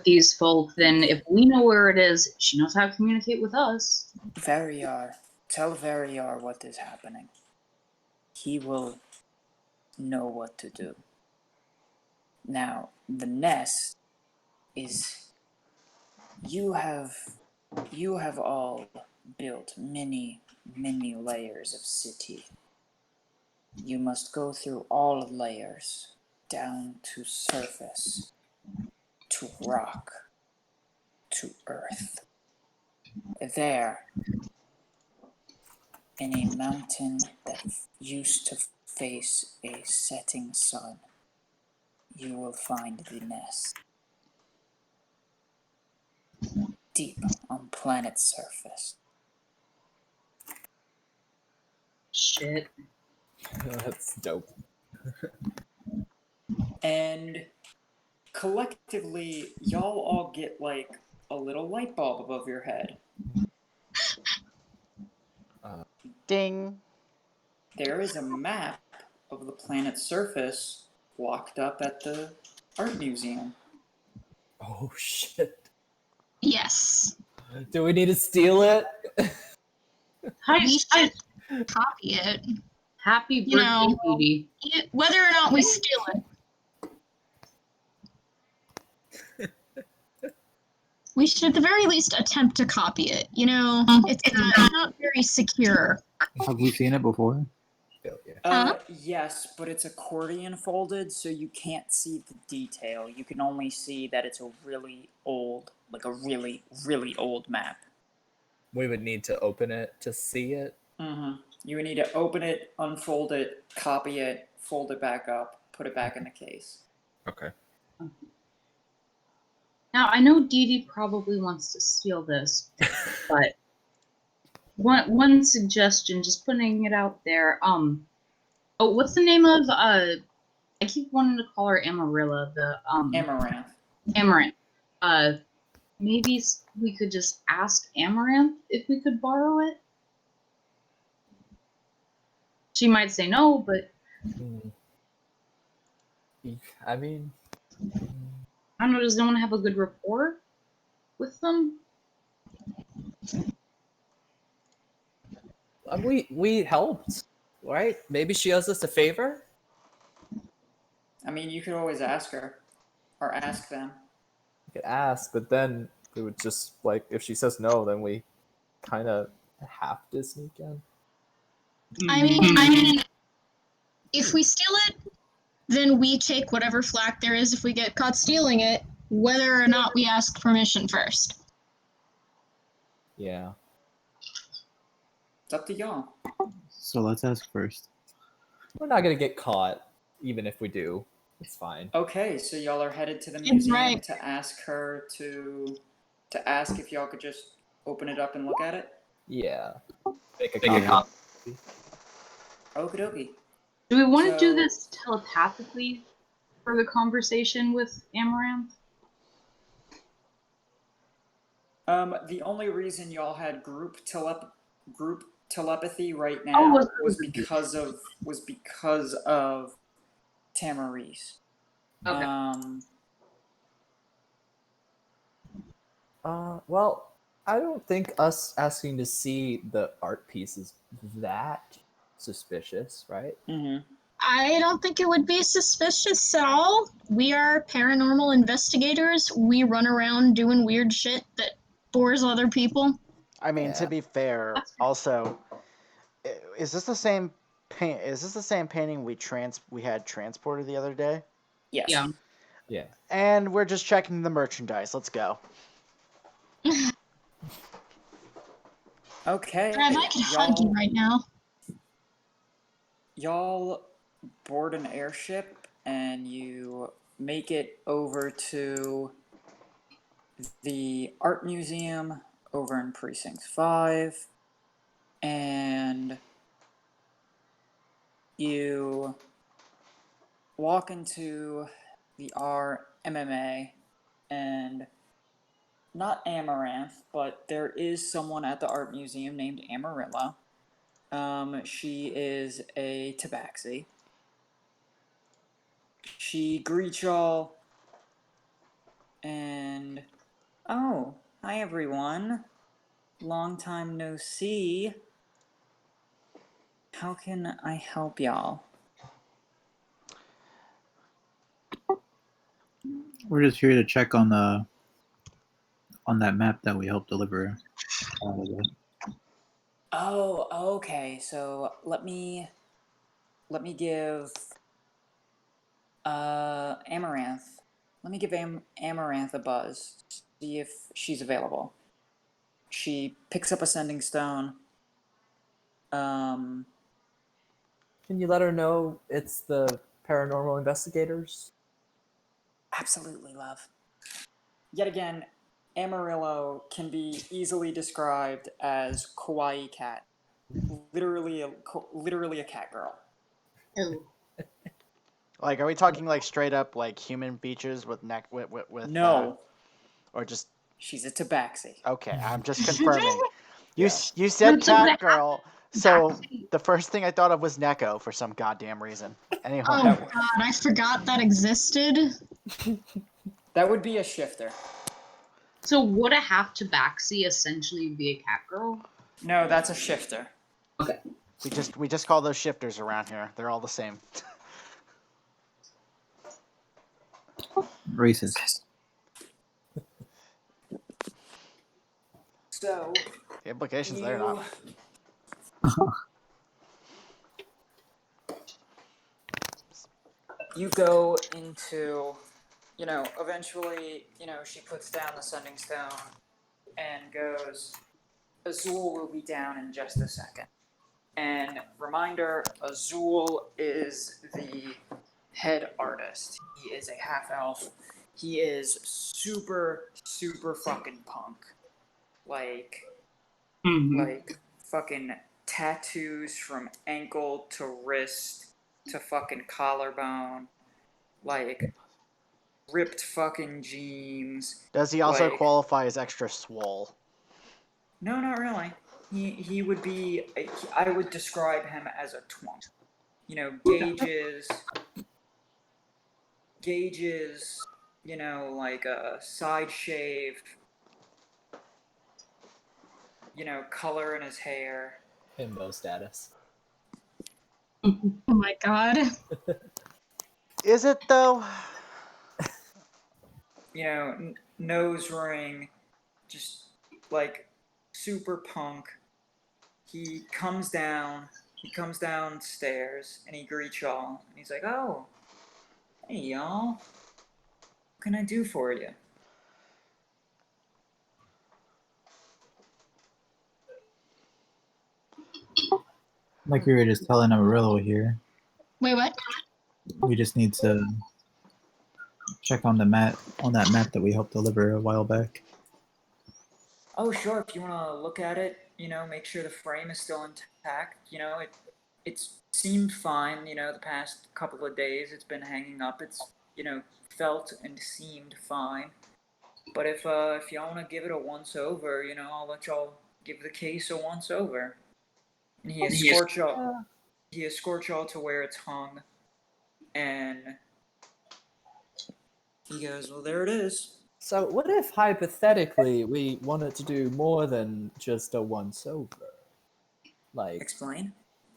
these folk, then if we know where it is, she knows how to communicate with us. Variar, tell Variar what is happening. He will know what to do. Now, the nest is you have all built many layers of city. You must go through all layers down to surface, to rock, to earth. There, in a mountain that used to face a setting sun, you will find the nest. Deep on planet surface. Shit. That's dope. And collectively, y'all all get like a little light bulb above your head. Ding. There is a map of the planet's surface locked up at the art museum. Oh shit! Yes. Do we need to steal it? We should copy it. Happy You birthday, know, Edie. whether or not we steal it. We should at the very least attempt to copy it. You know, it's not very secure. Have we seen it before? Failure. Yes, but it's accordion folded, so you can't see the detail. You can only see that it's a really old, like a really, really old map. We would need to open it to see it. Mm-hmm. You would need to open it, unfold it, copy it, fold it back up, put it back in the case. Okay. Now I know Dee Dee probably wants to steal this, but one suggestion, just putting it out there. Oh, what's the name of I keep wanting to call her Amarilla, the Amaranth. Amaranth. Maybe we could just ask Amaranth if we could borrow it. She might say no, but I mean, I don't know. Does no one have a good rapport with them? we helped, right? Maybe she owes us a favor. I mean, you could always ask her, or ask them. We could ask, but then we would just like if she says no, then we kind of have to sneak in. I mean, if we steal it, then we take whatever flack there is if we get caught stealing it, whether or not we ask permission first. Yeah. It's up to y'all. So let's ask first. We're not gonna get caught, even if we do. It's fine. Okay, so y'all are headed to the It's museum right. to ask her to ask if y'all could just open it up and look at it? Yeah. Make a Yeah. copy. Okie dokie. Do we want to do So- this telepathically for the conversation with Amaranth? The only reason y'all had group telepathy right now was because of Tamaris. Okay. Well, I don't think us asking to see the art piece is that suspicious, right? Mm-hmm. I don't think it would be suspicious at all. We are paranormal investigators. We run around doing weird shit that bores other people. I mean, Yeah. to be fair, also, is this the same paint? Is this the same painting we had transported the other day? Yes. Yeah. Yeah. And we're just checking the merchandise. Let's go. Okay. Rev, I could hug you right now. Y'all board an airship and you make it over to the art museum over in Precinct 5, and you walk into the RMMA, and not Amaranth, but there is someone at the art museum named Amarillo. She is a tabaxi. She greets y'all, and oh, hi everyone. Long time no see. How can I help y'all? We're just here to check on that map that we helped deliver. Oh, okay. So let me give Amaranth. Let me give Amaranth a buzz. See if she's available. She picks up a sending stone. Can you let her know it's the paranormal investigators? Absolutely, love. Yet again, Amarillo can be easily described as kawaii cat. Literally a cat girl. Oh. Like, are we talking like straight up like human features with neck with No, or just she's a tabaxi. okay? I'm just confirming. You Yeah. you said What's up with cat girl, so Tabaxi? the first thing I thought of was Neko for some goddamn reason. Anyway, Oh That- god, I forgot that existed. That would be a shifter. So would a half tabaxi essentially be a cat girl? No, that's a shifter. we just call those shifters around here. They're all the same. Racist. So The implications there not. You go into, eventually, she puts down the sending stone and goes, Azul will be down in just a second. And reminder, Azul is the head artist. He is a half elf. He is super, super fucking punk. Like fucking tattoos from ankle to wrist to fucking collarbone. Like ripped fucking jeans. Does he also Like, qualify as extra swole? no, not really. He would be. I would describe him as a twunk. Gauges. Like a side shave. Color in his hair. Himbo status. Oh my god. Is it though? Nose ring. Just like super punk. He comes downstairs and he greets y'all and he's like, oh, hey y'all, what can I do for you? Like we were just telling Amarillo here, Wait, what? we just need to check on that map that we helped deliver a while back. Oh sure, if you want to look at it, make sure the frame is still intact. It's seemed fine, the past couple of days it's been hanging up. It's, felt and seemed fine. But if y'all want to give it a once over, I'll let y'all give the case a once over. And he escorts y'all to where it's hung, and he goes, well, there it is. So what if hypothetically we wanted to do more than just a once over? Explain.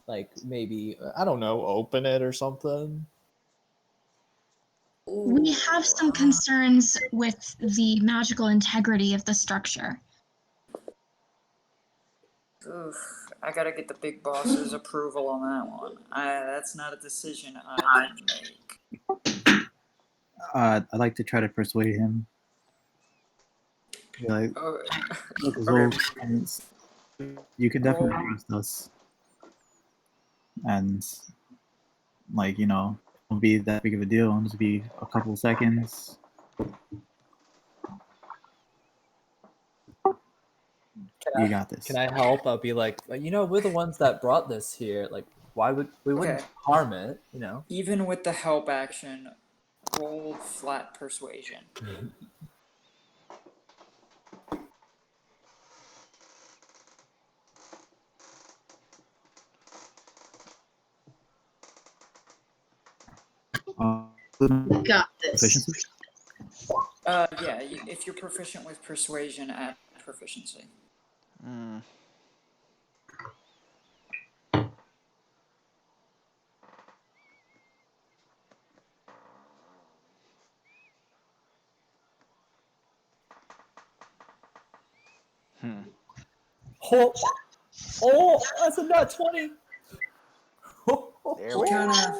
Like maybe I don't know, open it or something. We have some concerns with the magical integrity of the structure. Oof, I gotta get the big boss's approval on that one. That's not a decision I can make. I'd like to try to persuade him. Be like, Oh, look, okay. Azul, You can definitely Roll. trust us, and like, you know, won't be that big of a deal. It'll just be a couple seconds. You got this. Can I help? I'll be like, you know, we're the ones that brought this here. Like, why would we wouldn't Okay. harm it? You know. Even with the help action, roll flat persuasion. Got this. Efficiency. Yeah, if you're proficient with persuasion, add proficiency. Mm. Hmm. Oh, that's a nut 20. There we Kind go. of.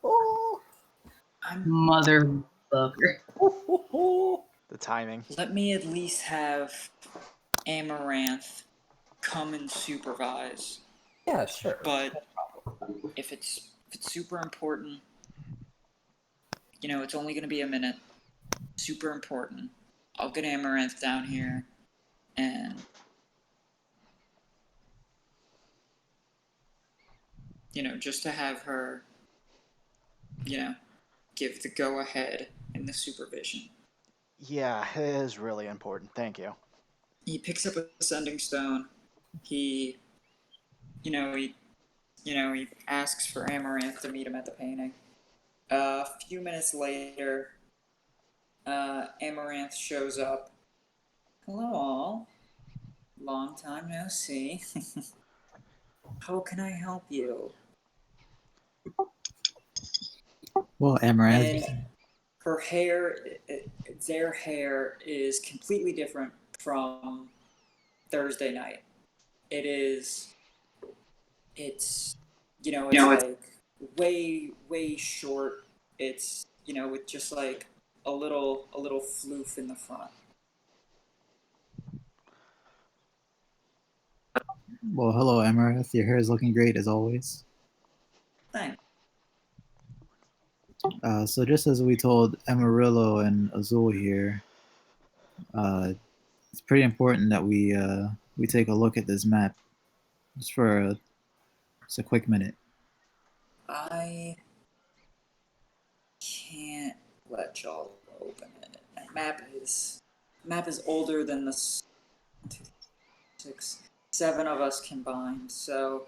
Oh, Motherfucker. The timing. Let me at least have Amaranth come and supervise. yeah, sure. But if it's super important, you know, it's only going to be a minute. Super important. I'll get Amaranth down here, and you know, just to have her, you know, give the go ahead in the supervision. Yeah, it is really important. Thank you. He picks up a sending stone. He, he asks for Amaranth to meet him at the painting. A few minutes later, Amaranth shows up. Hello, all. Long time no see. How can I help you? Well, Amaranth. And her hair, their hair is completely different from Thursday night. It's, it's like way short. It's, with just like a little floof in the front. Well, hello, Amaranth. Your hair is looking great as always. Thanks. So just as we told Amarillo and Azul here, it's pretty important that we take a look at this map just for just a quick minute. I can't let y'all open it. Map is older than the 6, 7 of us combined, so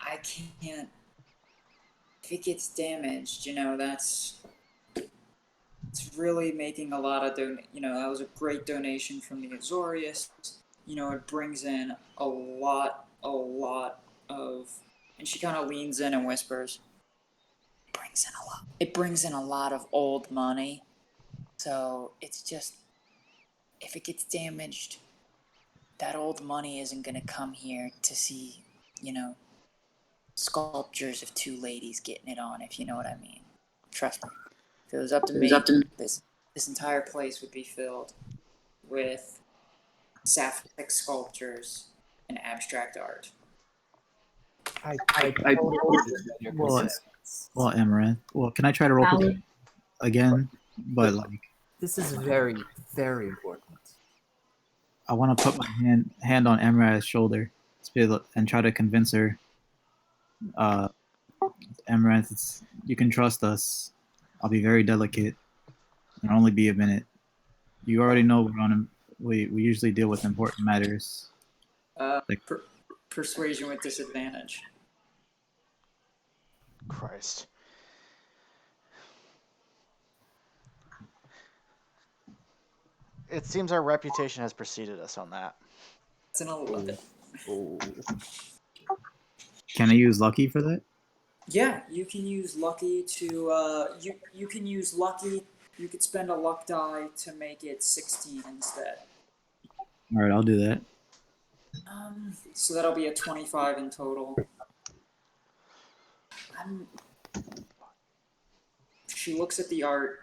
I can't. If it gets damaged, it's really making a lot of that was a great donation from the Azorius. It brings in a lot of, and she kind of leans in and whispers, it brings in a lot of old money. So it's just, if it gets damaged, that old money isn't gonna come here to see, sculptures of 2 ladies getting it on, if you know what I mean. Trust me. If it was up to me, this entire place would be filled with sapphic sculptures and abstract art. I totally understand your concerns. Well, Amaranth. Well, can I try to roll for again? But like, This is very, very important. I want to put my hand on Amaranth's shoulder and try to convince her. Amaranth, you can trust us. I'll be very delicate. It'll only be a minute. You already know we usually deal with important matters. Persuasion with disadvantage. Christ. It seems our reputation has preceded us on that. It's an 11. Oh. Can I use lucky for that? Yeah, you can use lucky to you can use lucky. You could spend a luck die to make it 16 instead. All right, I'll do that. So that'll be a 25 in total. She looks at the art.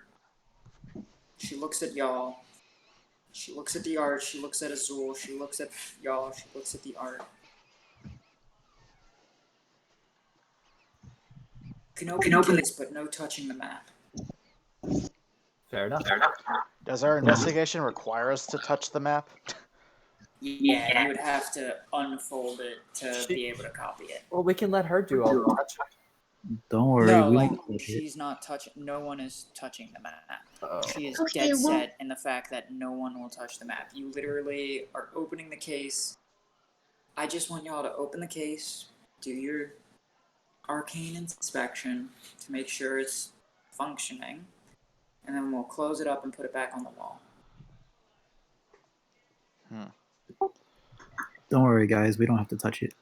She looks at y'all. She looks at the art, she looks at Azul, she looks at y'all, she looks at the art. You can open the case, but no touching the map. Fair enough. Does our investigation require us to touch the map? Yeah, you would have to unfold it to be able to copy it. Well, we can let her do all the touching. Don't worry, No, we like, won't touch it. she's not touching. No one is touching the map. Oh. She is Okay, dead well- set in the fact that no one will touch the map. You literally are opening the case. I just want y'all to open the case, do your arcane inspection to make sure it's functioning, and then we'll close it up and put it back on the wall. Don't worry, guys. We don't have to touch it.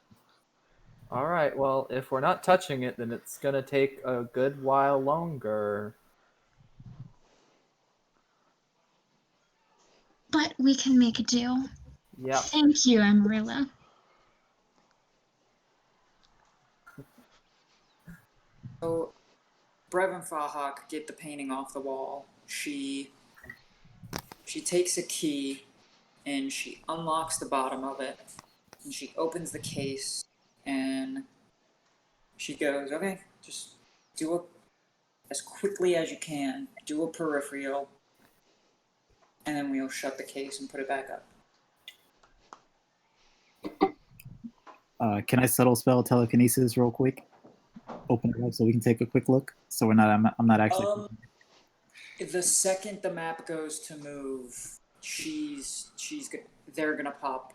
All right. Well, if we're not touching it, then it's gonna take a good while longer. But we can make a deal. Yep. Thank you, Amarilla. So, Brevin Fahak get the painting off the wall. She takes a key and she unlocks the bottom of it and she opens the case and she goes, okay, just do it as quickly as you can. Do a peripheral, and then we'll shut the case and put it back up. Can I subtle spell telekinesis real quick? Open it up so we can take a quick look. So we're not. I'm not actually. The second the map goes to move, they're gonna pop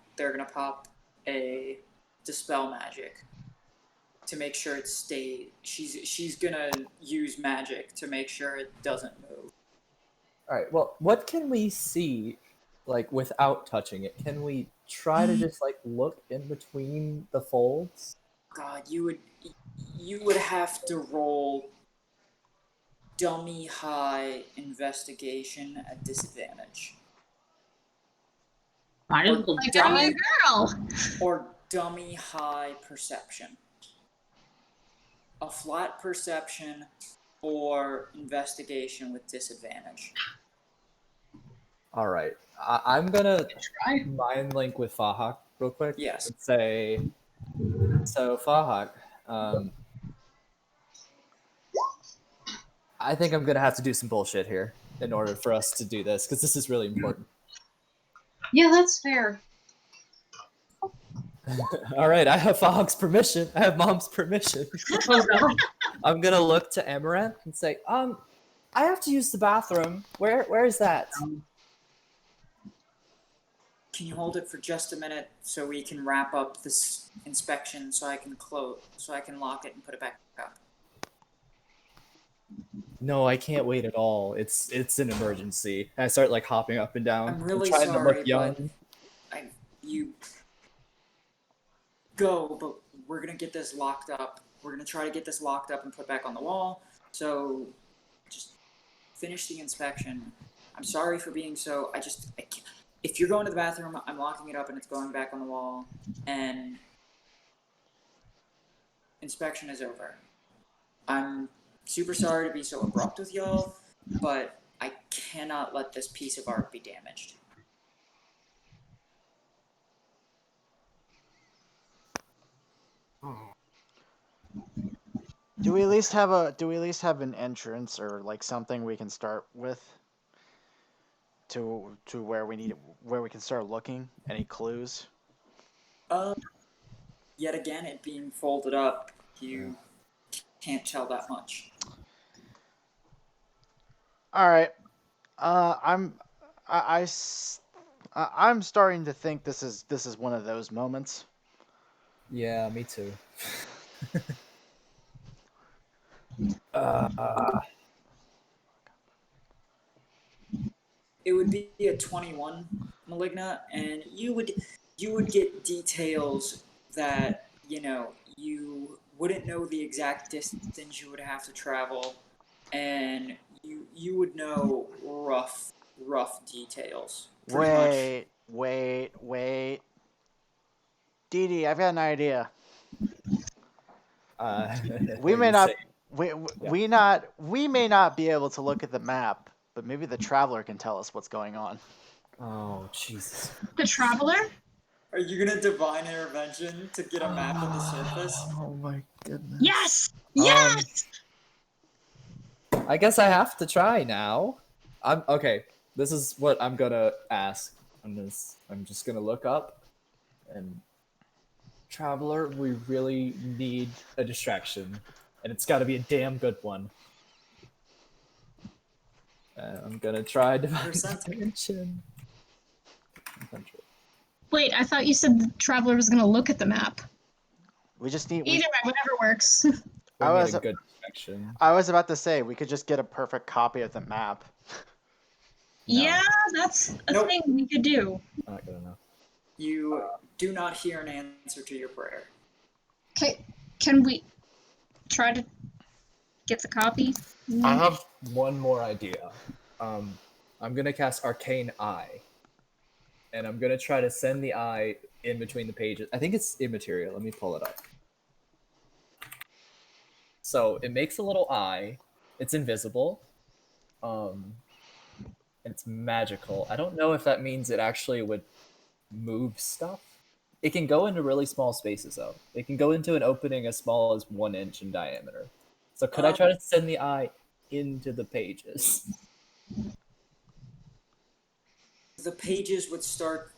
a dispel magic to make sure it stays. She's gonna use magic to make sure it doesn't move. All right. Well, what can we see, like without touching it? Can we try to just like look in between the folds? God, you would have to roll dummy high investigation at disadvantage. Might as well Like, die. I'm a girl. Or dummy high perception. A flat perception or investigation with disadvantage. All right. I'm gonna Try. mind link with Fahak real quick. Yes. And say, so Fahak, I think I'm gonna have to do some bullshit here in order for us to do this because this is really important. Yeah, that's fair. All right, I have Fahak's permission. I have Mom's permission. Oh god. I'm gonna look to Amaranth and say, I have to use the bathroom. Where is that? Can you hold it for just a minute so we can wrap up this inspection so I can lock it and put it back up? No, I can't wait at all. It's an emergency. And I start like hopping up and down. I'm really trying to sorry, look young. but you go, but we're gonna get this locked up. We're gonna try to get this locked up and put back on the wall. So just finish the inspection. I'm sorry for being so. I can't. If you're going to the bathroom, I'm locking it up and it's going back on the wall. And inspection is over. I'm super sorry to be so abrupt with y'all, but I cannot let this piece of art be damaged. Do we at least have an entrance or like something we can start with to where we can start looking? Any clues? Yet again, it being folded up, you can't tell that much. All right. I'm starting to think this is one of those moments. Yeah, me too. It would be a 21 Maligna, and you would get details that, you wouldn't know the exact distance you would have to travel, and you would know rough details. Pretty much. Wait. Dee Dee, I've got an idea. We may not we may not be able to look at the map, but maybe the traveler can tell us what's going on. Oh, Jesus. The traveler? Are you gonna divine intervention to get a map of the surface? Oh my goodness. Yes! Yes! I guess I have to try now. I'm okay. This is what I'm gonna ask. I'm just gonna look up and traveler, we really need a distraction. And it's gotta be a damn good one. I'm gonna try divine Percent. intervention. Wait, I thought you said the traveler was gonna look at the map. We just need. Either way, whatever works. We I need was- a good distraction. I was about to say we could just get a perfect copy of the map. No, Yeah, that's a Nope. thing we could do. I'm not gonna know. You do not hear an answer to your prayer. Okay, can we try to get the copy? I have one more idea. I'm gonna cast Arcane Eye, and I'm gonna try to send the eye in between the pages. I think it's immaterial. Let me pull it up. So it makes a little eye. It's invisible. And it's magical. I don't know if that means it actually would move stuff. It can go into really small spaces though. It can go into an opening as small as 1 inch in diameter. So could I try to send the eye into the pages? The pages would start.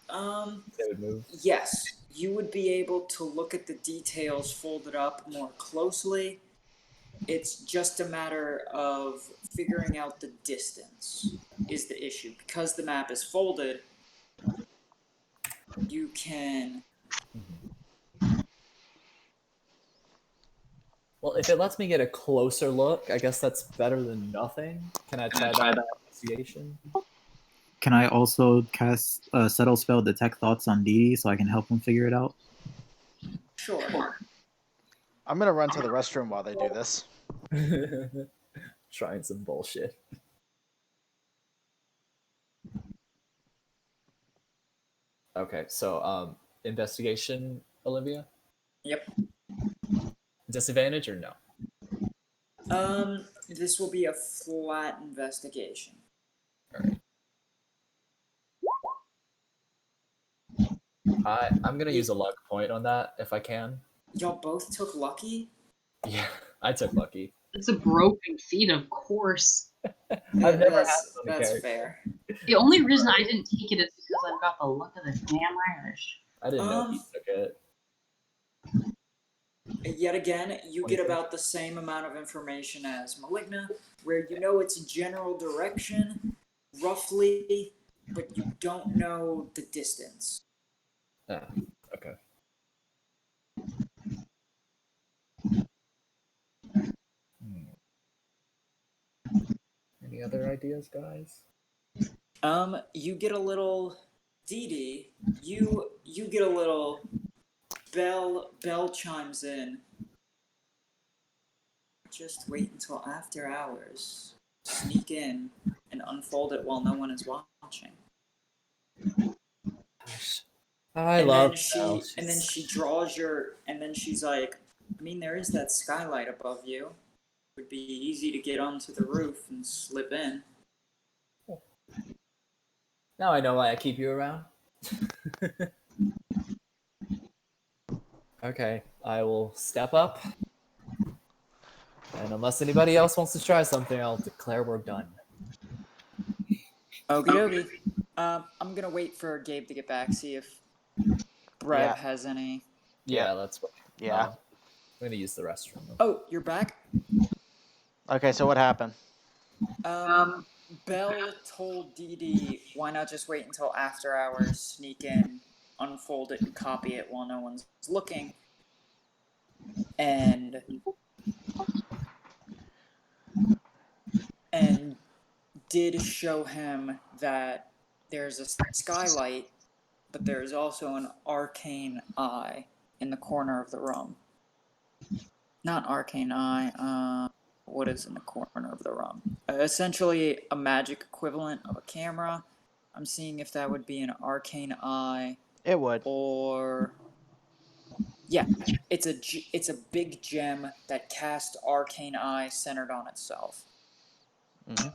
They would move. Yes, you would be able to look at the details folded up more closely. It's just a matter of figuring out the distance is the issue. Because the map is folded, you can. Well, if it lets me get a closer look, I guess that's better than nothing. Can I try that investigation? Can I also cast a subtle spell, detect thoughts on Dee Dee, so I can help him figure it out? Sure. I'm gonna run to the restroom while they do this. Trying some bullshit. Okay, so investigation, Olivia? Yep. Disadvantage or no? This will be a flat investigation. I'm gonna use a luck point on that if I can. Y'all both took lucky? Yeah, I took lucky. It's a broken feat, of course. I've never had it on a That's character. fair. The only reason I didn't take it is because I've got the luck of the damn Irish. I didn't know he took it. Yet again, you get about the same amount of information as Maligna, where you know its general direction, roughly, but you don't know the distance. Ah, okay. Any other ideas, guys? You get a little Dee Dee, you get a little bell chimes in. Just wait until after hours. Sneak in and unfold it while no one is watching. I And love then she draws and then she's like, I mean, there is that skylight above you. It would be easy to get onto the roof and slip in. Now I know why I keep you around. Okay, I will step up. And unless anybody else wants to try something, I'll declare we're done. Okie dokie. I'm gonna wait for Gabe to get back, see if Brev Yeah. has any. Yeah, that's what. Yeah. I'm gonna use the restroom. Oh, you're back? Okay, so what happened? Belle told Dee Dee, why not just wait until after hours, sneak in, unfold it, and copy it while no one's looking. And did show him that there's a skylight, but there's also an arcane eye in the corner of the room. Not arcane eye, what is in the corner of the room? Essentially a magic equivalent of a camera. I'm seeing if that would be an arcane eye It would. or... Yeah, it's a big gem that casts arcane eye centered on itself. Mm-hmm.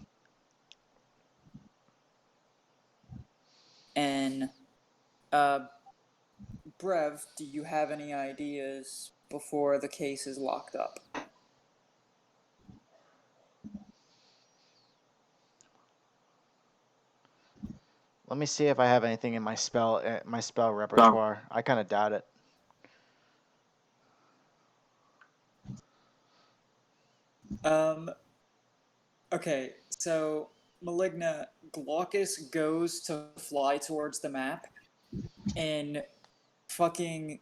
And Brev, do you have any ideas before the case is locked up? Let me see if I have anything in my spell repertoire. I kind of doubt it. Okay, so Maligna, Glaucus goes to fly towards the map, and fucking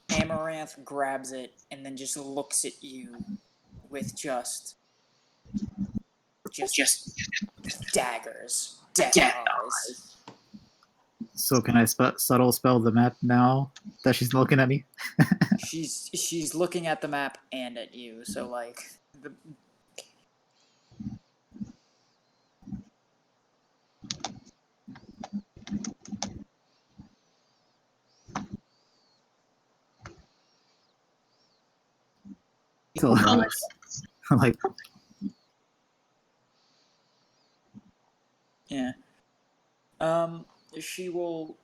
Amaranth grabs it and then just looks at you with just daggers, death eyes. So can I subtle spell the map now that she's looking at me? She's looking at the map and at you, so like the So, like, yeah. She will.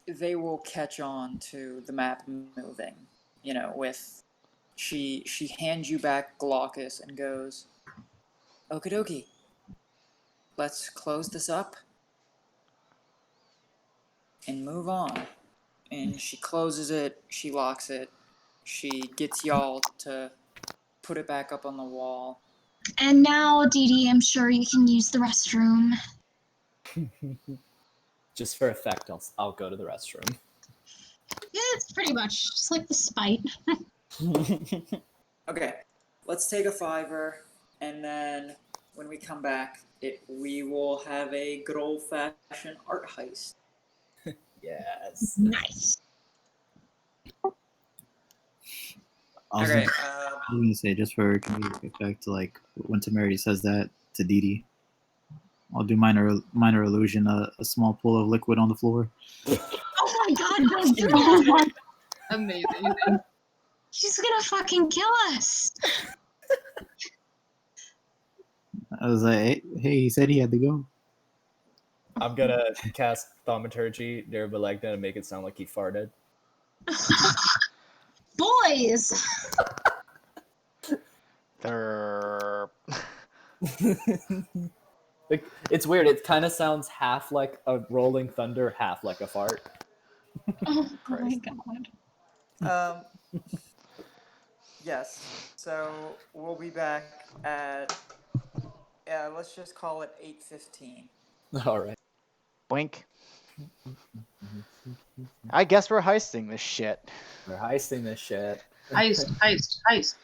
They will catch on to the map moving. You know, with she hands you back Glaucus and goes, "Okie dokie. Let's close this up and move on." And she closes it. She locks it. She gets y'all to put it back up on the wall. And now, Dee Dee, I'm sure you can use the restroom. Just for effect, I'll go to the restroom. Yeah, it's pretty much just like the spite. Okay, let's take a $5, and then when we come back, we will have a good old-fashioned art heist. Yes. Nice. I was Okay, gonna say, just for comedic effect, like when Temerity says that to Dee Dee, I'll do minor illusion, a small pool of liquid on the floor. Oh my god, don't do that! Amazing. She's gonna fucking kill us! I was like, hey, he said he had to go. I'm gonna cast Thaumaturgy, Nervalegna, and make it sound like he farted. Boys! They're... Like, it's weird. It kind of sounds half like a rolling thunder, half like a fart. Oh my Christ. god. yes. So we'll be back at let's just call it 8:15. All right. Blink. I guess we're heisting this shit. We're heisting this shit. Heist.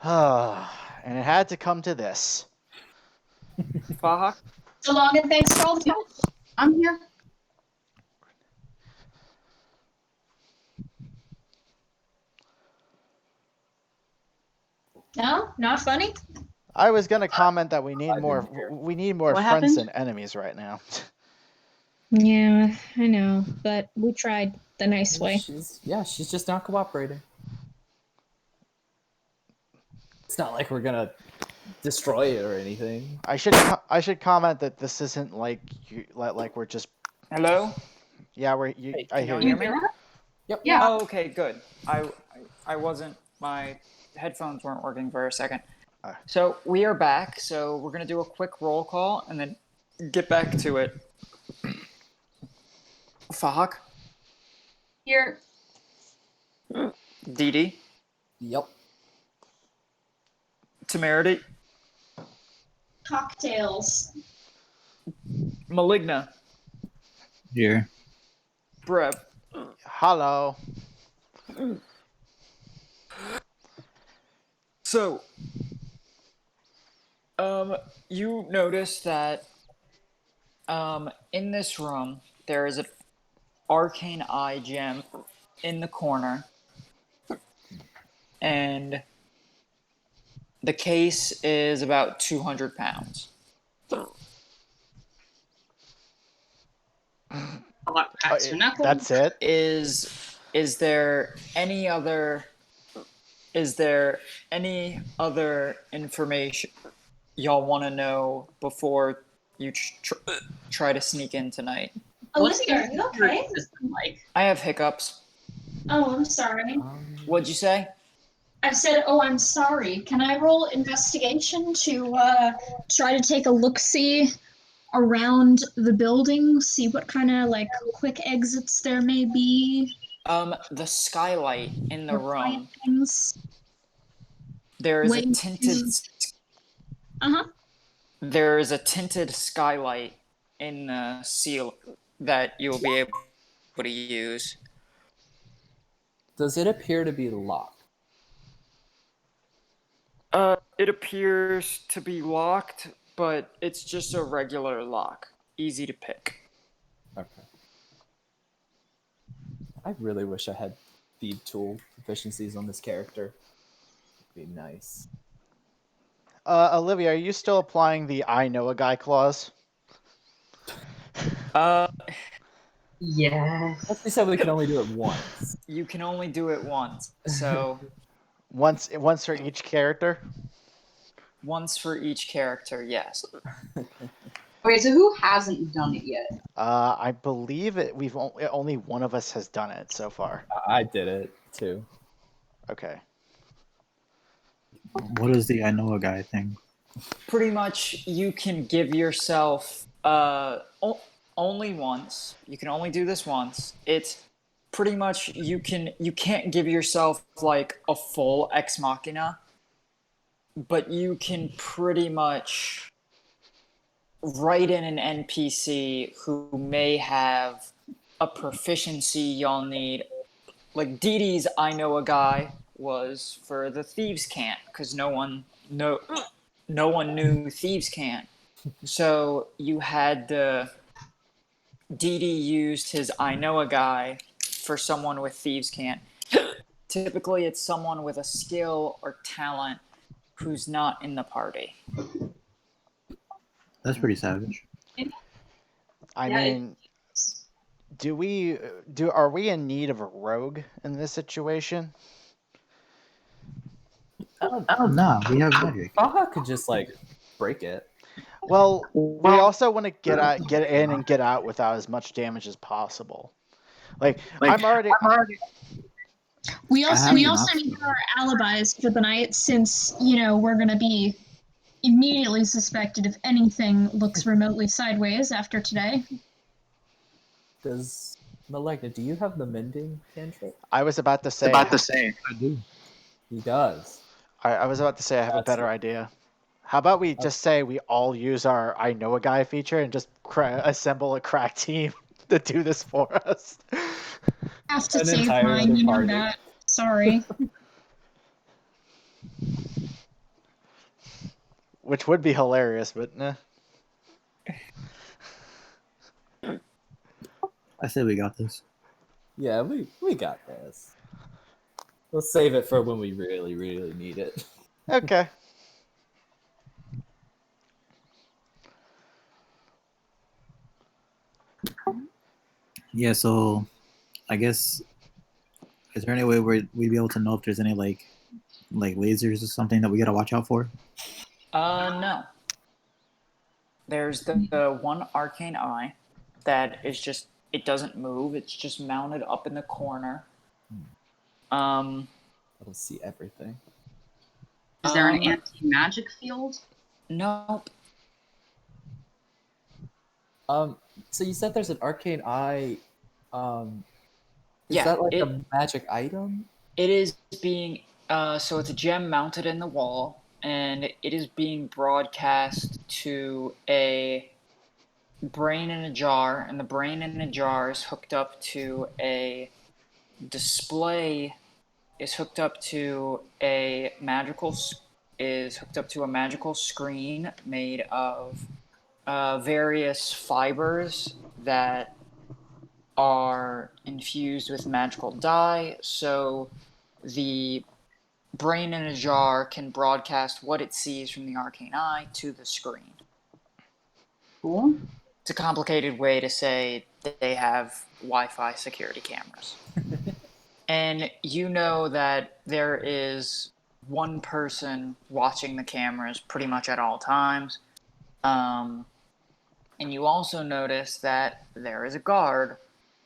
And it had to come to this. Fahak? So long and thanks for all the help. I'm here. No? Not funny? I was gonna comment that we need I more. didn't hear. We need more What friends happened? than enemies right now. Yeah, I know, but we tried the nice way. She's just not cooperating. It's not like we're gonna destroy it or anything. I should comment that this isn't like like we're just. Hello? Yeah, Hey, I Can hear y'all you. hear me? Yep. Yeah. Oh, okay, good. I wasn't. My headphones weren't working for a second. So we are back. So we're gonna do a quick roll call and then get back to it. Fahak, Here. Dee Dee, Yep. Temerity, Cocktails. Maligna, Here. Brev. Hello. So, you notice that, in this room there is an arcane eye gem in the corner, and the case is about 200 pounds. A lot packs your knuckles. That's it. Is there any other information y'all want to know before you try to sneak in tonight. Olivia, are you okay? Like, I have hiccups. Oh, I'm sorry. What'd you say? I said, oh, I'm sorry. Can I roll investigation to try to take a look-see around the building, see what kind of like quick exits there may be? The skylight in the or quiet room. things? There is a Wait, tinted. Uh-huh. There is a tinted skylight in the seal that you'll be able to use. Does it appear to be locked? It appears to be locked, but it's just a regular lock, easy to pick. Okay. I really wish I had feed tool proficiencies on this character. It'd be nice. Olivia, are you still applying the I know a guy clause? yes. Let's say we can only do it once. You can only do it once, so Once for each character? once for each character, yes. Okay, so who hasn't done it yet? I believe we've only one of us has done it so far. I did it too. Okay. What is the I know a guy thing? Pretty much, you can give yourself only once. You can only do this once. It's pretty much you can't give yourself like a full ex machina, but you can pretty much write in an NPC who may have a proficiency y'all need. Like Dee Dee's I know a guy was for the thieves' cant because no one knew thieves' cant. So you had Dee Dee used his I know a guy for someone with thieves' cant. Typically, it's someone with a skill or talent who's not in the party. That's pretty savage. I Yeah, mean, are we in need of a rogue in this situation? Nah, we have magic. Baha could just like break it. Well, we also want to get in and get out without as much damage as possible. Like I'm already. We I also have we an also option. need our alibis for the night since, we're gonna be immediately suspected if anything looks remotely sideways after today. Does Malegna, do you have the mending cantrip? I was about to say. I do. He does. I was about to say I have a That's better it. idea. How about we just say we all use our I know a guy feature and just assemble a crack team to do this for us? Have to An save entire mine, other you know party. that. Sorry. Which would be hilarious, but nah. I say we got this. Yeah, we got this. We'll save it for when we really, really need it. Okay. Yeah, so I guess is there any way where we'd be able to know if there's any like lasers or something that we gotta watch out for? No. There's the one arcane eye that is just, it doesn't move. It's just mounted up in the corner. It'll see everything. Is there an Um, anti-magic field? Nope. So you said there's an arcane eye. Is Yeah, that like it, a magic item? it is being, so it's a gem mounted in the wall, and it is being broadcast to a brain in a jar, and the brain in a jar is hooked up to a display, is hooked up to a magical screen made of various fibers that are infused with magical dye. So the brain in a jar can broadcast what it sees from the arcane eye to the screen. Cool. It's a complicated way to say that they have Wi-Fi security cameras. And you know that there is one person watching the cameras pretty much at all times. And you also notice that there is a guard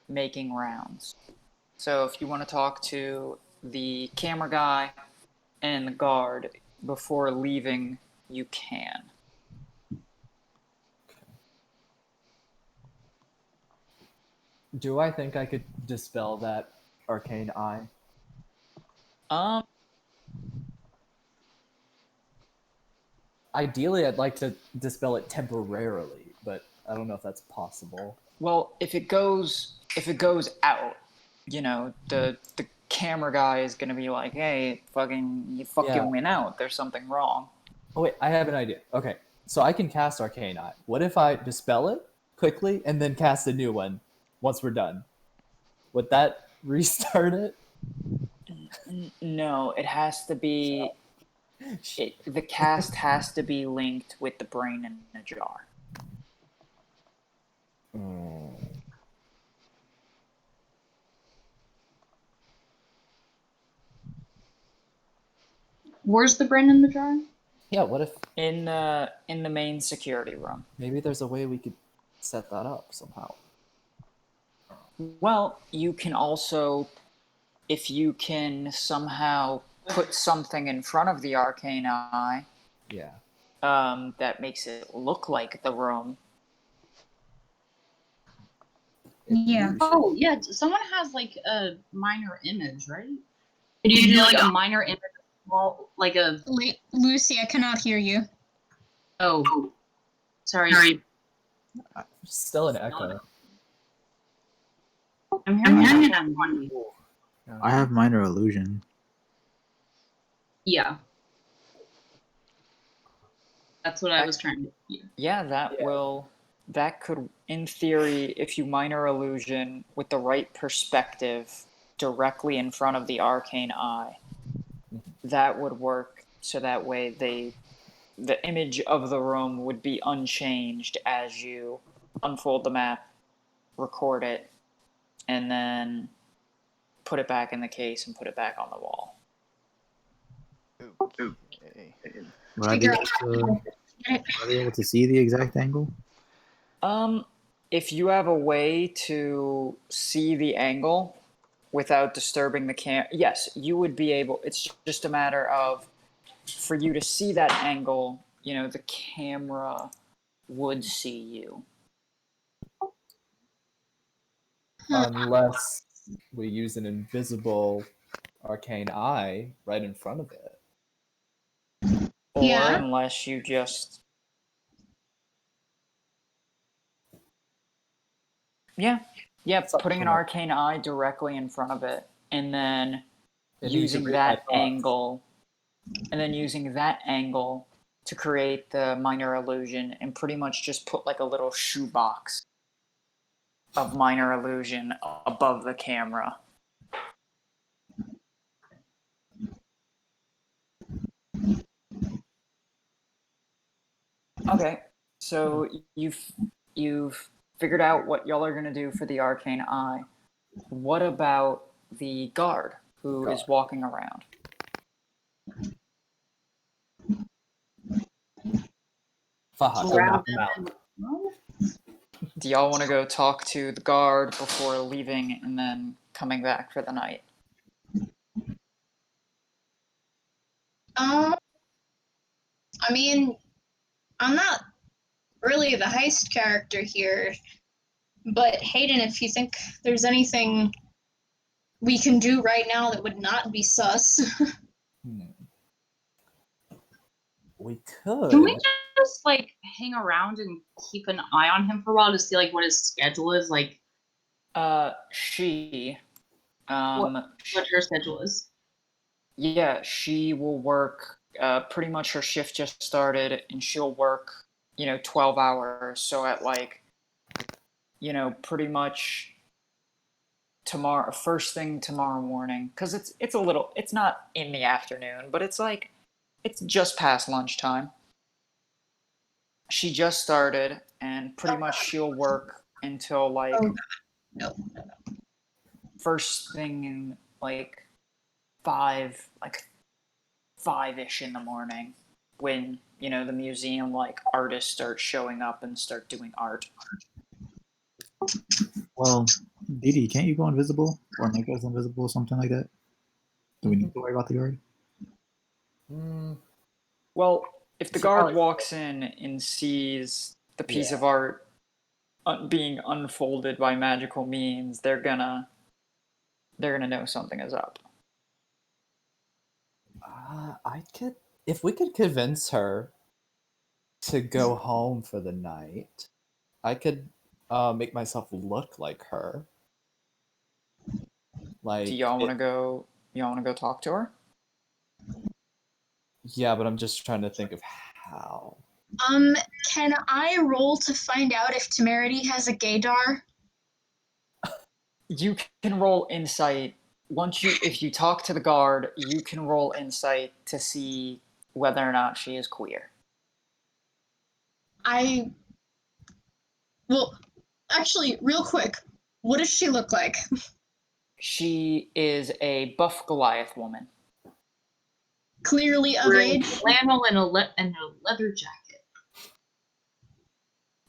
making rounds. So if you want to talk to the camera guy and the guard before leaving, you can. Do I think I could dispel that arcane eye? Um, Ideally, I'd like to dispel it temporarily, but I don't know if that's possible. well, if it goes out, the camera guy is gonna be like, "Hey, you Yeah. went out. There's something wrong." Oh wait, I have an idea. Okay, so I can cast Arcane Eye. What if I dispel it quickly and then cast a new one once we're done? Would that restart it? No, it has to be. The cast has to be linked with the brain in the jar. Where's the brain in the jar? Yeah, what if In the main security room. maybe there's a way we could set that up somehow? Well, you can also, if you can somehow put something in front of the arcane eye, Yeah. that makes it look like the room. Yeah. Oh, yeah. Someone has like a minor image, right? Could you do like a minor image, well, like a? Lucy, I cannot hear you. Oh, sorry. Still an echo. I'm hearing that one. I have minor illusion. Yeah. That's what I was trying to do. Yeah, that could, in theory, if you minor illusion with the right perspective directly in front of the arcane eye, that would work. So that way the image of the room would be unchanged as you unfold the map, record it, and then put it back in the case and put it back on the wall. Okay. Would I be able to see the exact angle? If you have a way to see the angle without disturbing the yes, you would be able. It's just a matter of, for you to see that angle, the camera would see you. Unless we use an invisible arcane eye right in front of it. Or Yeah. unless you just. Yeah, putting an arcane eye directly in front of it, and then using that angle, to create the minor illusion, and pretty much just put like a little shoebox of minor illusion above the camera. Okay, so you've figured out what y'all are gonna do for the arcane eye. What about the guard who is walking around? Faha, out. Do y'all want to go talk to the guard before leaving and then coming back for the night? I mean, I'm not really the heist character here, but Hayden, if you think there's anything we can do right now that would not be sus. We could. Can we just like hang around and keep an eye on him for a while to see like what his schedule is like? She. What her schedule is? Yeah, she will work. Pretty much her shift just started, and she'll work, 12 hours. So at like, pretty much tomorrow, first thing tomorrow morning, because it's not in the afternoon, but it's like, it's just past lunchtime. She just started, and pretty much she'll work until like No. first thing in like 5-ish in the morning. when, you know, the museum, like, artists start showing up and start doing art. Well, Didi, can't you go invisible or make us invisible, something like that? Do we need to worry about the guard? Mm, Well, if the So, guard walks in and sees the piece of art being unfolded by magical means, they're gonna know something is up. I could, if we could convince her to go home for the night, I could make myself look like her. Do y'all want to It- go? Y'all want to go talk to her? yeah, but I'm just trying to think of how. Can I roll to find out if Temerity has a gaydar? You can roll insight. If you talk to the guard, you can roll insight to see whether or not she is queer. Well, actually, real quick, what does she look like? She is a buff Goliath woman. Clearly of Wearing age? flannel and a leather jacket.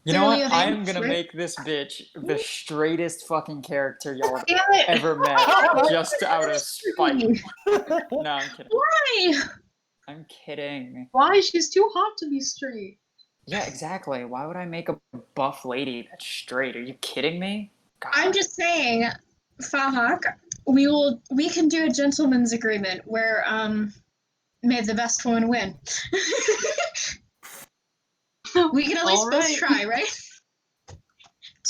You know Clearly what? of I age, am gonna right? make this bitch the straightest fucking character y'all have Damn it! ever met, just out of spite. No, I'm kidding. Why? I'm kidding. Why? She's too hot to be straight. Yeah, exactly. Why would I make a buff lady that's straight? Are you kidding me? God. I'm just saying, Fahak, we can do a gentleman's agreement where may the best woman win. We can at least All both right. try, right?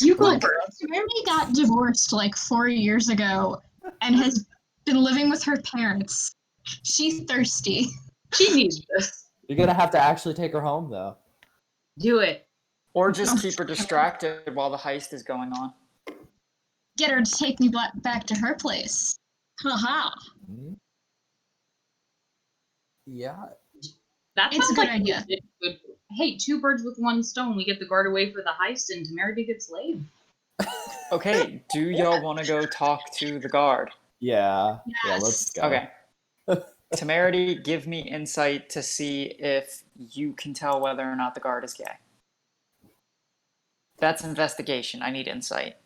You go Look, first. Temerity got divorced like 4 years ago and has been living with her parents. She's thirsty. She needs this. You're gonna have to actually take her home, though. Do it. Or just keep her distracted while the heist is going on. Get her to take me back to her place. Haha. Mhm. Yeah. That It's a sounds good like idea. good. Hey, two birds with one stone. We get the guard away for the heist, and Temerity gets laid. Okay, do y'all want to go talk to the guard? Yeah. Yeah. Yes. Let's go. Okay. Temerity, give me insight to see if you can tell whether or not the guard is gay. That's investigation. I need insight.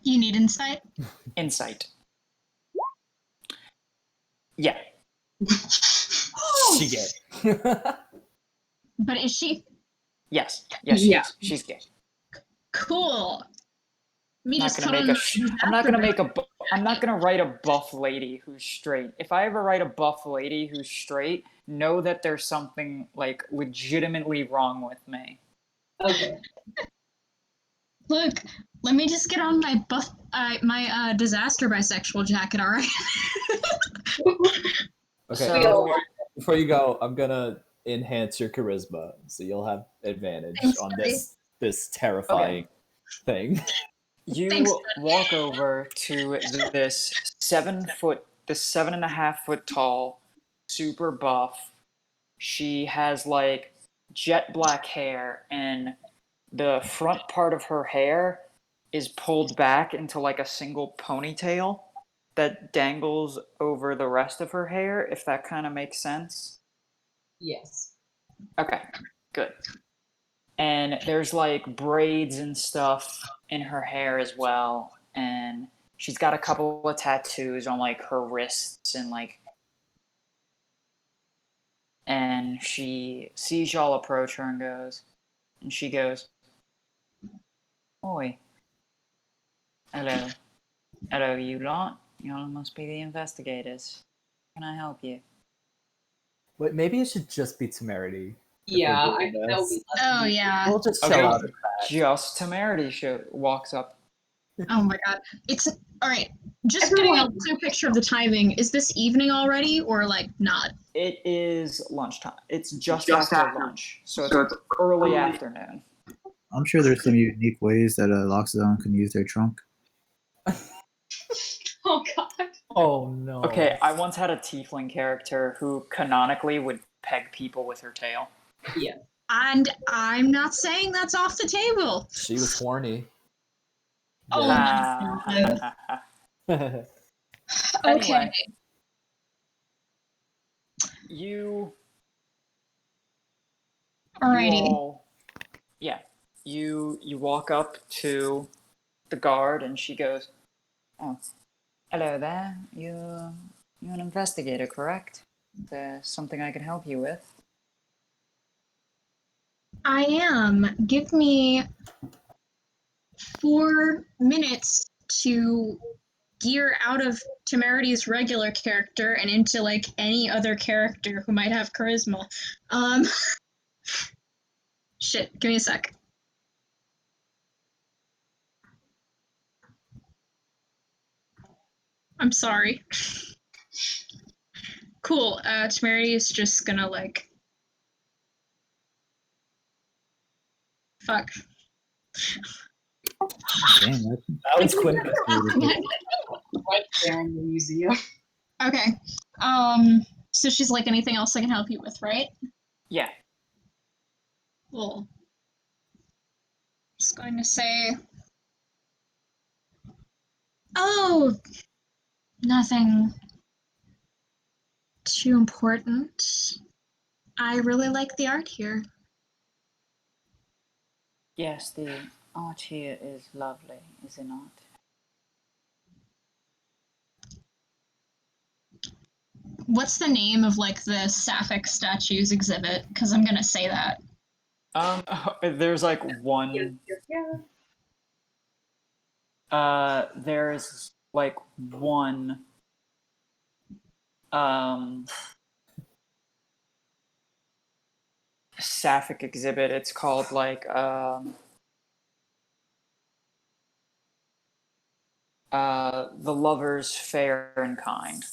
You need insight? Insight. Yeah. She gay. But is she Yes. Yes, she Yeah. is. She's gay. cool? Me I'm not just gonna put make on a. I'm not gonna make a. I'm not gonna write a buff lady who's straight. If I ever write a buff lady who's straight, know that there's something like legitimately wrong with me. Okay. Look, let me just get on my disaster bisexual jacket, all right? Okay. So Before you go, I'm gonna enhance your charisma, so you'll have advantage Thanks, on buddy. this terrifying thing. you Thanks, walk over to this 7.5 foot tall, super buff. She has like jet black hair, and the front part of her hair is pulled back into like a single ponytail that dangles over the rest of her hair, if that kind of makes sense. Yes. Okay, good. And there's like braids and stuff in her hair as well, and she's got a couple of tattoos on like her wrists and she sees y'all approach her and she goes, "Oi, hello, hello, you lot. Y'all must be the investigators. Can I help you?" But maybe it should just be Temerity. Yeah, we're I doing think that would be this. less. Oh yeah. We'll just chill Okay. out. Just Temerity walks up. Oh my god. It's all right. Just Everyone getting a else- clear picture of the timing. Is this evening already, or like not? It is lunchtime. It's just after lunch, so it's early afternoon. I'm sure there's some unique ways that Loxodon can use their trunk. Oh god. Oh no. Okay, I once had a tiefling character who canonically would peg people with her tail. Yeah. And I'm not saying that's off the table. She was horny. Oh Ah. my god. Anyway. Okay. You Alrighty. You walk up to the guard, and she goes, "Oh, hello there. You're an investigator, correct? There's something I can help you with." I am. Give me 4 minutes to gear out of Temerity's regular character and into like any other character who might have charisma. Um, shit. Give me a sec. I'm sorry. Cool. Temerity is just gonna like. Fuck. Damn, that's That was quick. Right there in the museum. Okay. So she's like, anything else I can help you with, right? Yeah. Cool. Just going to say. Oh, nothing too important. I really like the art here. Yes, the art here is lovely, is it not? What's the name of like the Sapphic statues exhibit? Because I'm gonna say that. There's like one. There's like one. Um, Sapphic exhibit. It's called like the lovers fair and kind.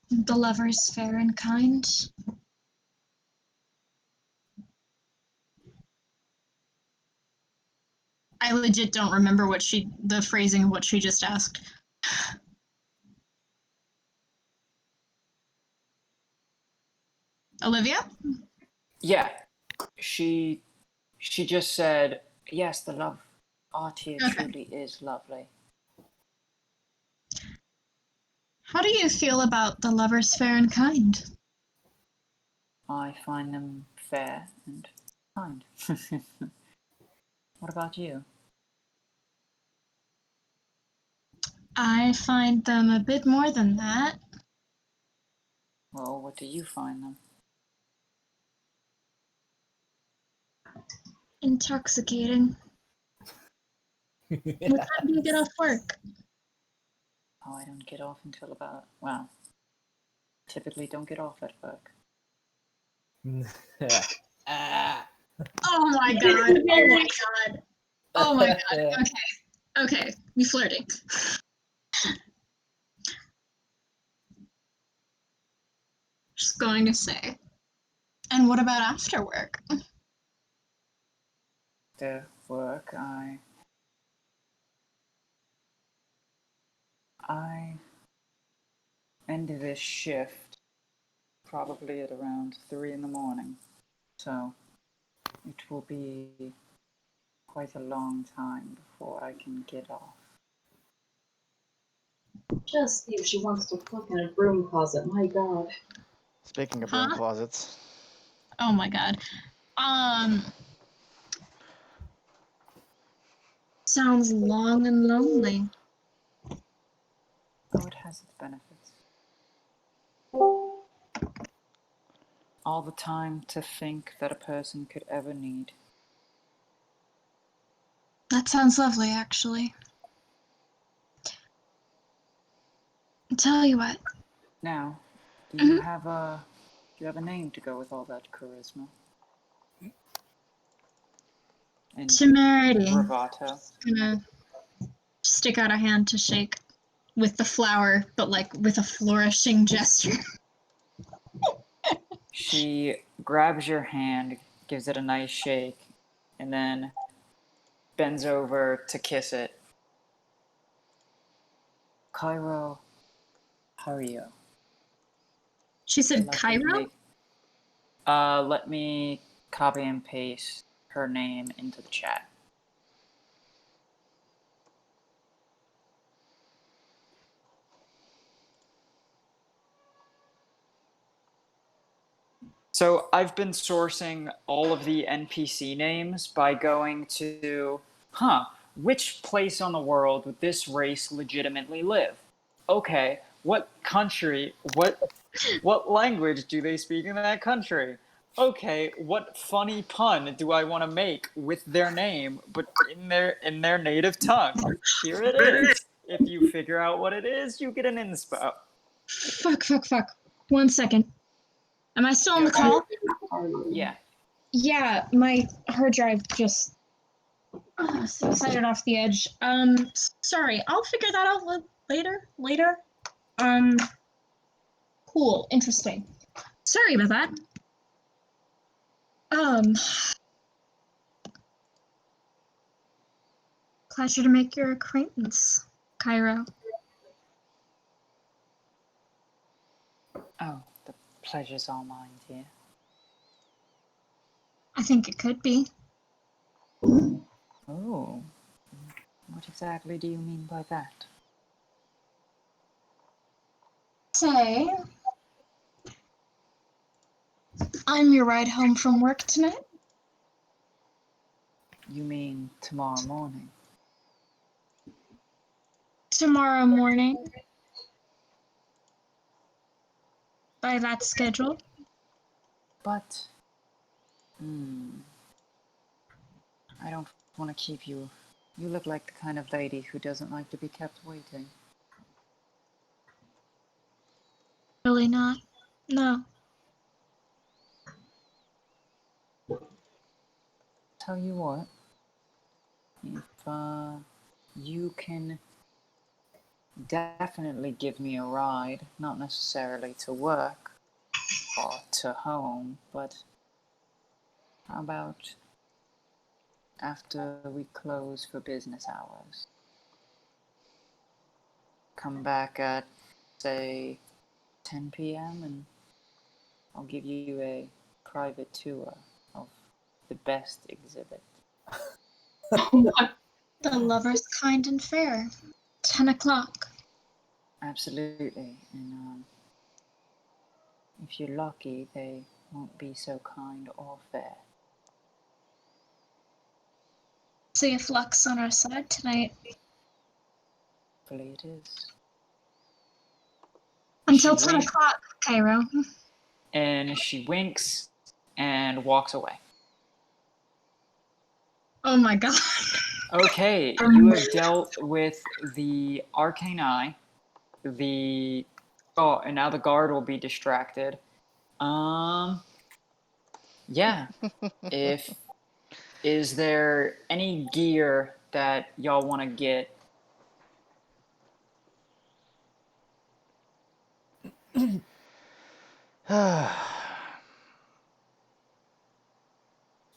The lovers fair and kind. I legit don't remember the phrasing of what she just asked. Olivia? Yeah, she just said yes. The love art here Okay. truly is lovely. How do you feel about the lovers fair and kind? I find them fair and kind. What about you? I find them a bit more than that. Well, what do you find them? Intoxicating. What time do you get off work? Oh, I don't get off until about, well, typically don't get off at work. Oh my god. Oh my god. Oh my god. Okay. Okay. We flirting. Just going to say. And what about after work? After work, I end this shift probably at around 3 in the morning. So it will be quite a long time before I can get off. Just see if she wants to fuck in a broom closet. My god. Speaking of broom Huh? closets, Oh my god. Sounds long and lonely. Oh, it has its benefits. All the time to think that a person could ever need. That sounds lovely, actually. I'll tell you what. Now, do Mhm. you have a name to go with all that charisma and Temerity. bravado? Gonna stick out a hand to shake with the flower, but like with a flourishing gesture. She grabs your hand, gives it a nice shake, and then bends over to kiss it. Cairo Hario. She said Let me Cairo? make. Let me copy and paste her name into the chat. So I've been sourcing all of the NPC names by going to, which place on the world would this race legitimately live? Okay, what country, what language do they speak in that country? Okay, what funny pun do I want to make with their name, but in their native tongue? Here it is. If you figure out what it is, you get an inspo. Fuck. 1 second. Am I still on the call? Yeah. Yeah, my hard drive just subsided off the edge. Sorry, I'll figure that out later. Um, cool, interesting. Sorry about that. Pleasure to make your acquaintance, Cairo. Oh, the pleasure's all mine, dear. I think it could be. Oh, what exactly do you mean by that? Say, I'm your ride home from work tonight. You mean tomorrow morning? Tomorrow morning. By that schedule. But, I don't want to keep you. You look like the kind of lady who doesn't like to be kept waiting. Really not. No. Tell you what, if you can definitely give me a ride, not necessarily to work or to home, but how about after we close for business hours? Come back at, say, 10 p.m. and I'll give you a private tour of the best exhibit. The lover's kind and fair. 10 o'clock. Absolutely, and if you're lucky, they won't be so kind or fair. See if luck's on our side tonight. Hopefully it is. Until She 10 winks. o'clock, Cairo. And she winks and walks away. Oh my god. Okay, you have dealt with the arcane eye, and now the guard will be distracted. Yeah. Is there any gear that y'all want to get?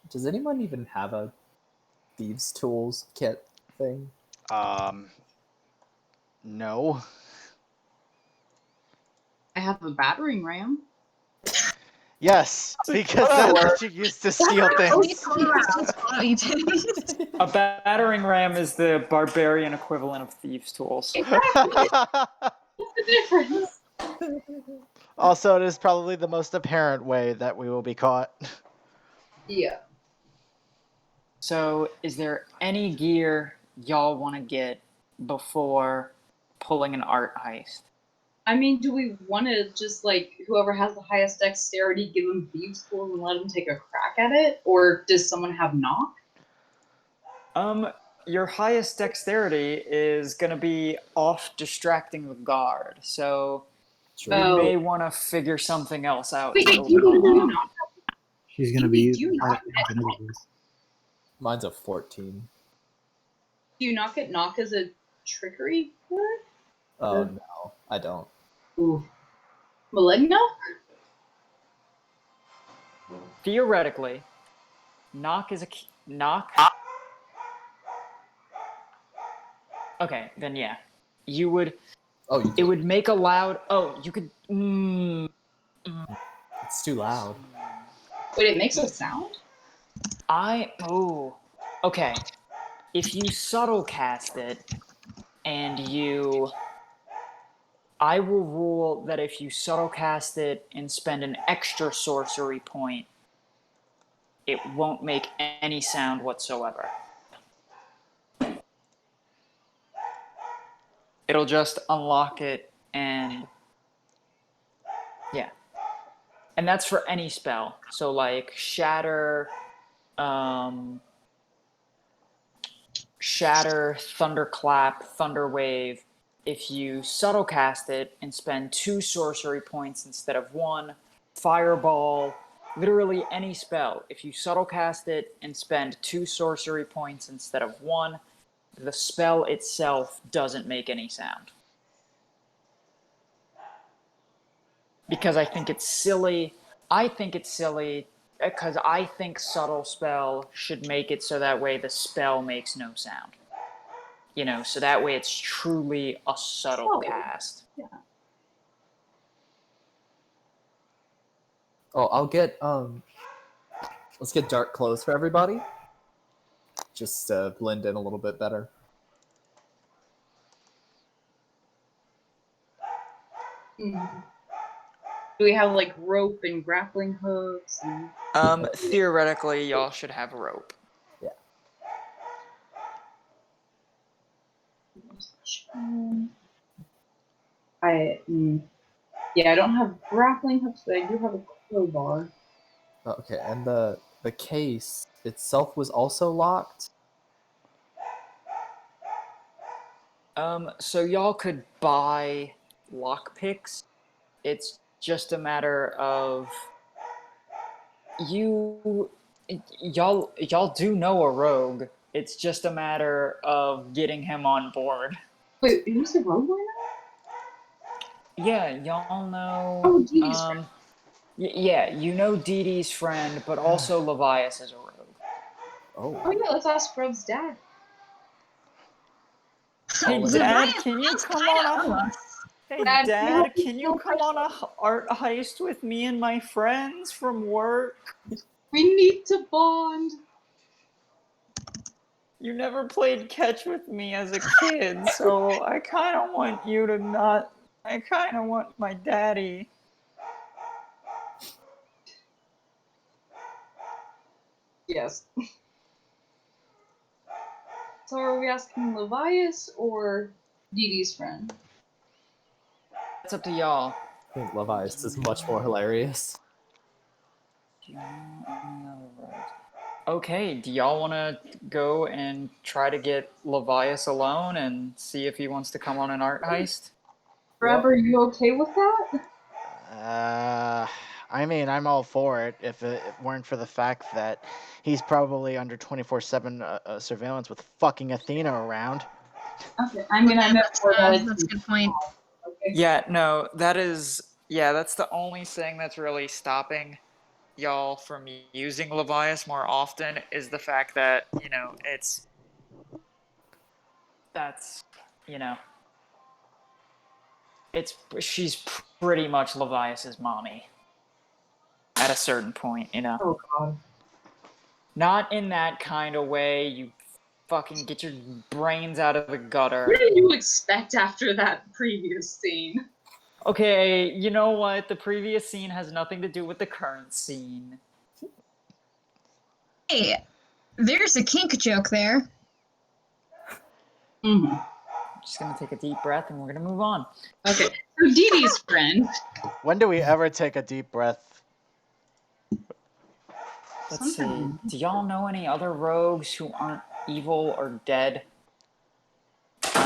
Does anyone even have a thieves' tools kit thing? No. I have a battering ram. Yes, because that's what you use to steal things. You did. A battering ram is the barbarian equivalent of thieves' tools. What's the difference? Also, it is probably the most apparent way that we will be caught. Yeah. So, is there any gear y'all want to get before pulling an art heist? I mean, do we want to just, like, whoever has the highest dexterity give them thieves' tools and let them take a crack at it? Or does someone have knock? Your highest dexterity is going to be off distracting the guard, so True. you Oh. may want to figure something else out. Wait, to do you overcome do that. knock? She's gonna Do be you not get knock? Mine's a 14. Do you not get knock as a trickery word? Oh no, I don't. Ooh. Maligna? Theoretically, knock is a knock. Okay, then yeah, you would. Oh, you It would make a loud. Oh, you could. it's too loud. Wait, it makes a sound? Okay. If you subtle cast it, and you I will rule that if you subtle cast it and spend an extra sorcery point, it won't make any sound whatsoever. It'll just unlock it and yeah. And that's for any spell. So like Shatter, Thunderclap, Thunderwave. If you subtle cast it and spend 2 sorcery points instead of 1, Fireball, literally any spell. If you subtle cast it and spend 2 sorcery points instead of 1, the spell itself doesn't make any sound. Because I think it's silly. Because I think subtle spell should make it so that way the spell makes no sound. You know, so that way it's truly a subtle cast. Yeah. Oh, I'll get let's get dark clothes for everybody. Just to blend in a little bit better. Mm. Do we have like rope and grappling hooks? And... Theoretically, y'all should have rope. Yeah. Yeah, I don't have grappling hooks, but I do have a crowbar. Okay, and the case itself was also locked. So y'all could buy lockpicks. It's just a matter of y'all do know a rogue. It's just a matter of getting him on board. Wait, who's the rogue right now? Yeah, y'all know. Oh, Dee Dee's friend. Yeah, you know Dee Dee's friend, but also Levias is a rogue. Oh yeah, let's ask Fred's dad. Hey, Well, Dad, Levias can you does come kinda on owe a... us. Hey, Dad, Dad, you can you come on a art heist with me and my friends from work? We need to bond. You never played catch with me as a kid, so I kind of want you to not... I kind of want my daddy. Yes. So are we asking Levias or Dee Dee's friend? It's up to y'all. I think Levias is much more hilarious. Do you know any other rogues? Okay, do y'all want to go and try to get Levias alone and see if he wants to come on an art heist? Brad, are you okay with that? I mean, I'm all for it if it weren't for the fact that he's probably under 24/7 surveillance with fucking Athena around. Okay, I mean, I meant for that. That's a good point. Okay. Yeah, no, that's the only thing that's really stopping y'all from using Levias more often is the fact that, you know, she's pretty much Levias's mommy at a certain point, you know. Oh god. Not in that kind of way, you fucking get your brains out of the gutter. What did you expect after that previous scene? Okay, you know what? The previous scene has nothing to do with the current scene. Hey, there's a kink joke there. Mm-hmm. I'm just gonna take a deep breath and we're gonna move on. Okay, so Dee Dee's friend. When do we ever take a deep breath? Let's Sometimes. see. Do y'all know any other rogues who aren't evil or dead?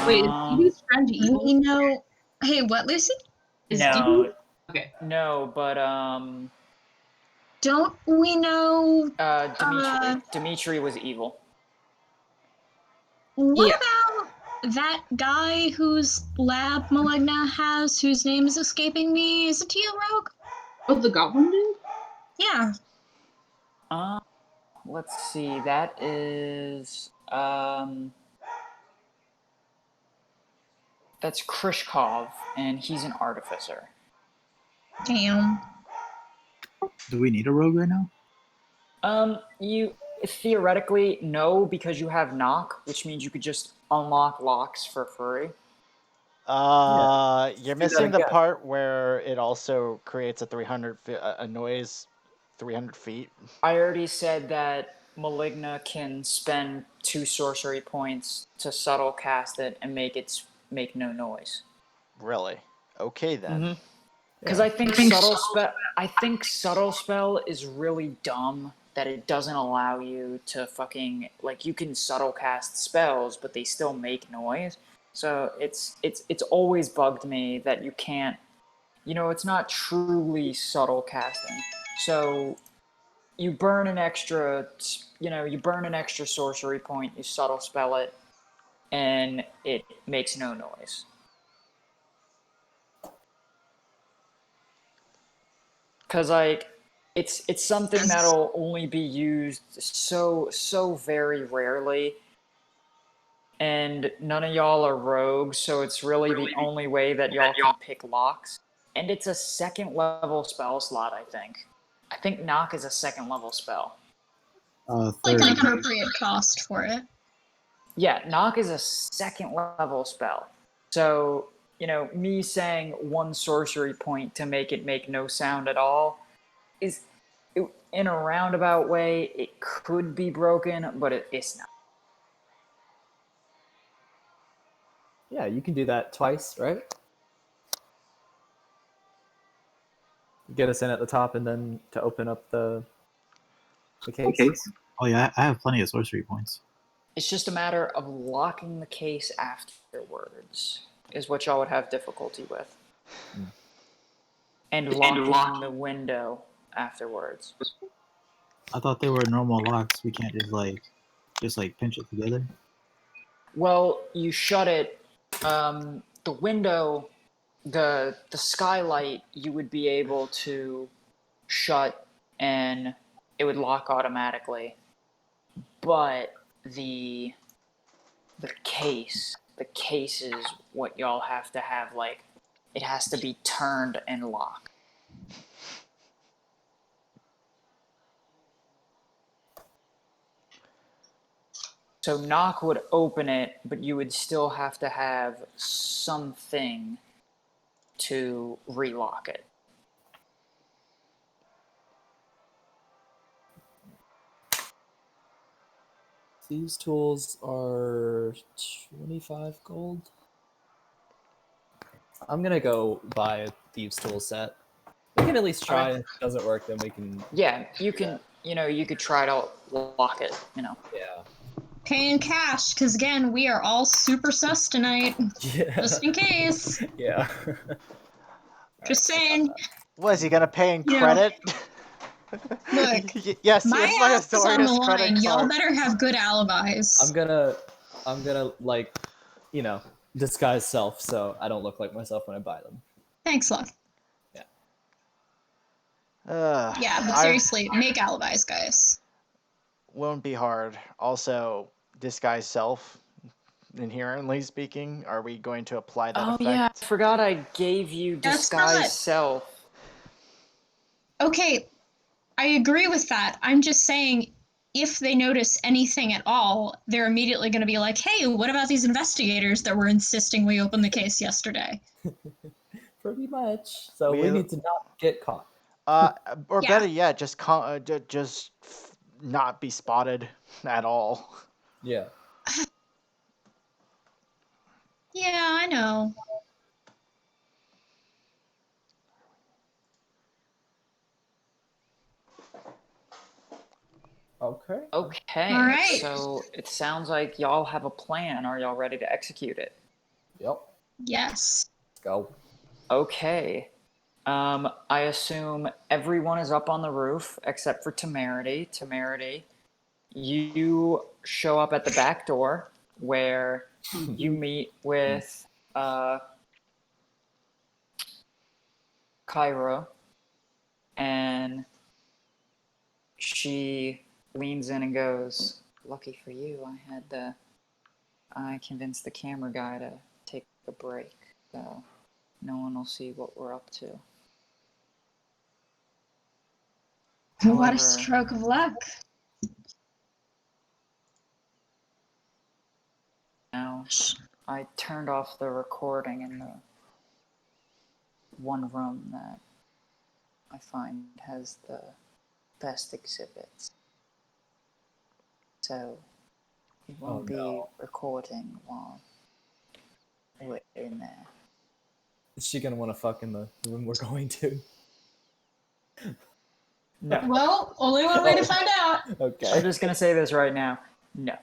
Wait, is Dee Dee's friend evil? We know. Hey, what, Lucy? Is No. Dee Dee... Okay. No, but Don't we know? Dimitri was evil. What Yeah. about that guy whose lab Maligna has, whose name is escaping me? Is it he a rogue? Oh, the goblin dude? Yeah. Let's see. That is that's Krishkov, and he's an artificer. Damn. Do we need a rogue right now? You theoretically no, because you have knock, which means you could just unlock locks for free. You're do that missing the again. part where it also creates a a noise 300 feet. I already said that Maligna can spend 2 sorcery points to subtle cast it and make no noise. Really? Okay then. Because Yeah. I think subtle spell is really dumb that it doesn't allow you to fucking like you can subtle cast spells, but they still make noise. So it's always bugged me that you can't. It's not truly subtle casting. So you burn an extra, you burn an extra sorcery point, you subtle spell it, and it makes no noise. Because like it's something that'll only be used so very rarely, and none of y'all are rogues, so it's really the only way that y'all can pick locks. And it's a second level spell slot, I think. I think knock is a second level spell. Like Third. an appropriate cost for it. Yeah, knock is a second level spell. So, me saying 1 sorcery point to make it make no sound at all is, in a roundabout way, it could be broken, but it's not. Yeah, you can do that twice, right? Get us in at the top and then to open up the case. Oh yeah, I have plenty of sorcery points. It's just a matter of locking the case afterwards, is what y'all would have difficulty with. And locking the window afterwards. I thought they were normal locks. We can't just pinch it together. Well, you shut it. The window, the skylight, you would be able to shut, and it would lock automatically. But the case is what y'all have to have. Like, it has to be turned and locked. So knock would open it, but you would still have to have something to relock it. These tools are 25 gold. I'm gonna go buy a thieves tool set. We can at least try. If it doesn't work, then we can. Yeah, you can. You could try to lock it. Yeah. Pay in cash, because again, we are all super sus tonight. Yeah. Just in case. Yeah. Just saying. What is he gonna pay in You know, credit? Look, yes, my here's my ass is on the Azorius credit line. Y'all card. better have good alibis. I'm gonna like, disguise self so I don't look like myself when I buy them. Thanks, love. Yeah, Yeah, but seriously, make alibis, guys. Won't be hard. Also, disguise self. Inherently speaking, are we going to apply that effect? Yeah, I forgot I gave you That's disguise not- self. Okay, I agree with that. I'm just saying, if they notice anything at all, they're immediately going to be like, hey, what about these investigators that were insisting we open the case yesterday? Pretty much. So we need to not get caught. Or Yeah. better yet, just not be spotted at all. Yeah. Yeah, I know. Okay. Okay, All right. so it sounds like y'all have a plan. Are y'all ready to execute it? Yep. Yes. Let's go. Okay. I assume everyone is up on the roof except for Temerity. Temerity, you show up at the back door where you meet with Cairo, and she leans in and goes, "Lucky for you, I convinced the camera guy to take a break, so no one will see what we're up to." What However, a stroke of luck. now I turned off the recording in the one room that I find has the best exhibits. So we won't be recording while we're in there. Is she gonna want to fuck in the room we're going to? No. Well, only one way to find out. Okay. I'm just gonna say this right now. No.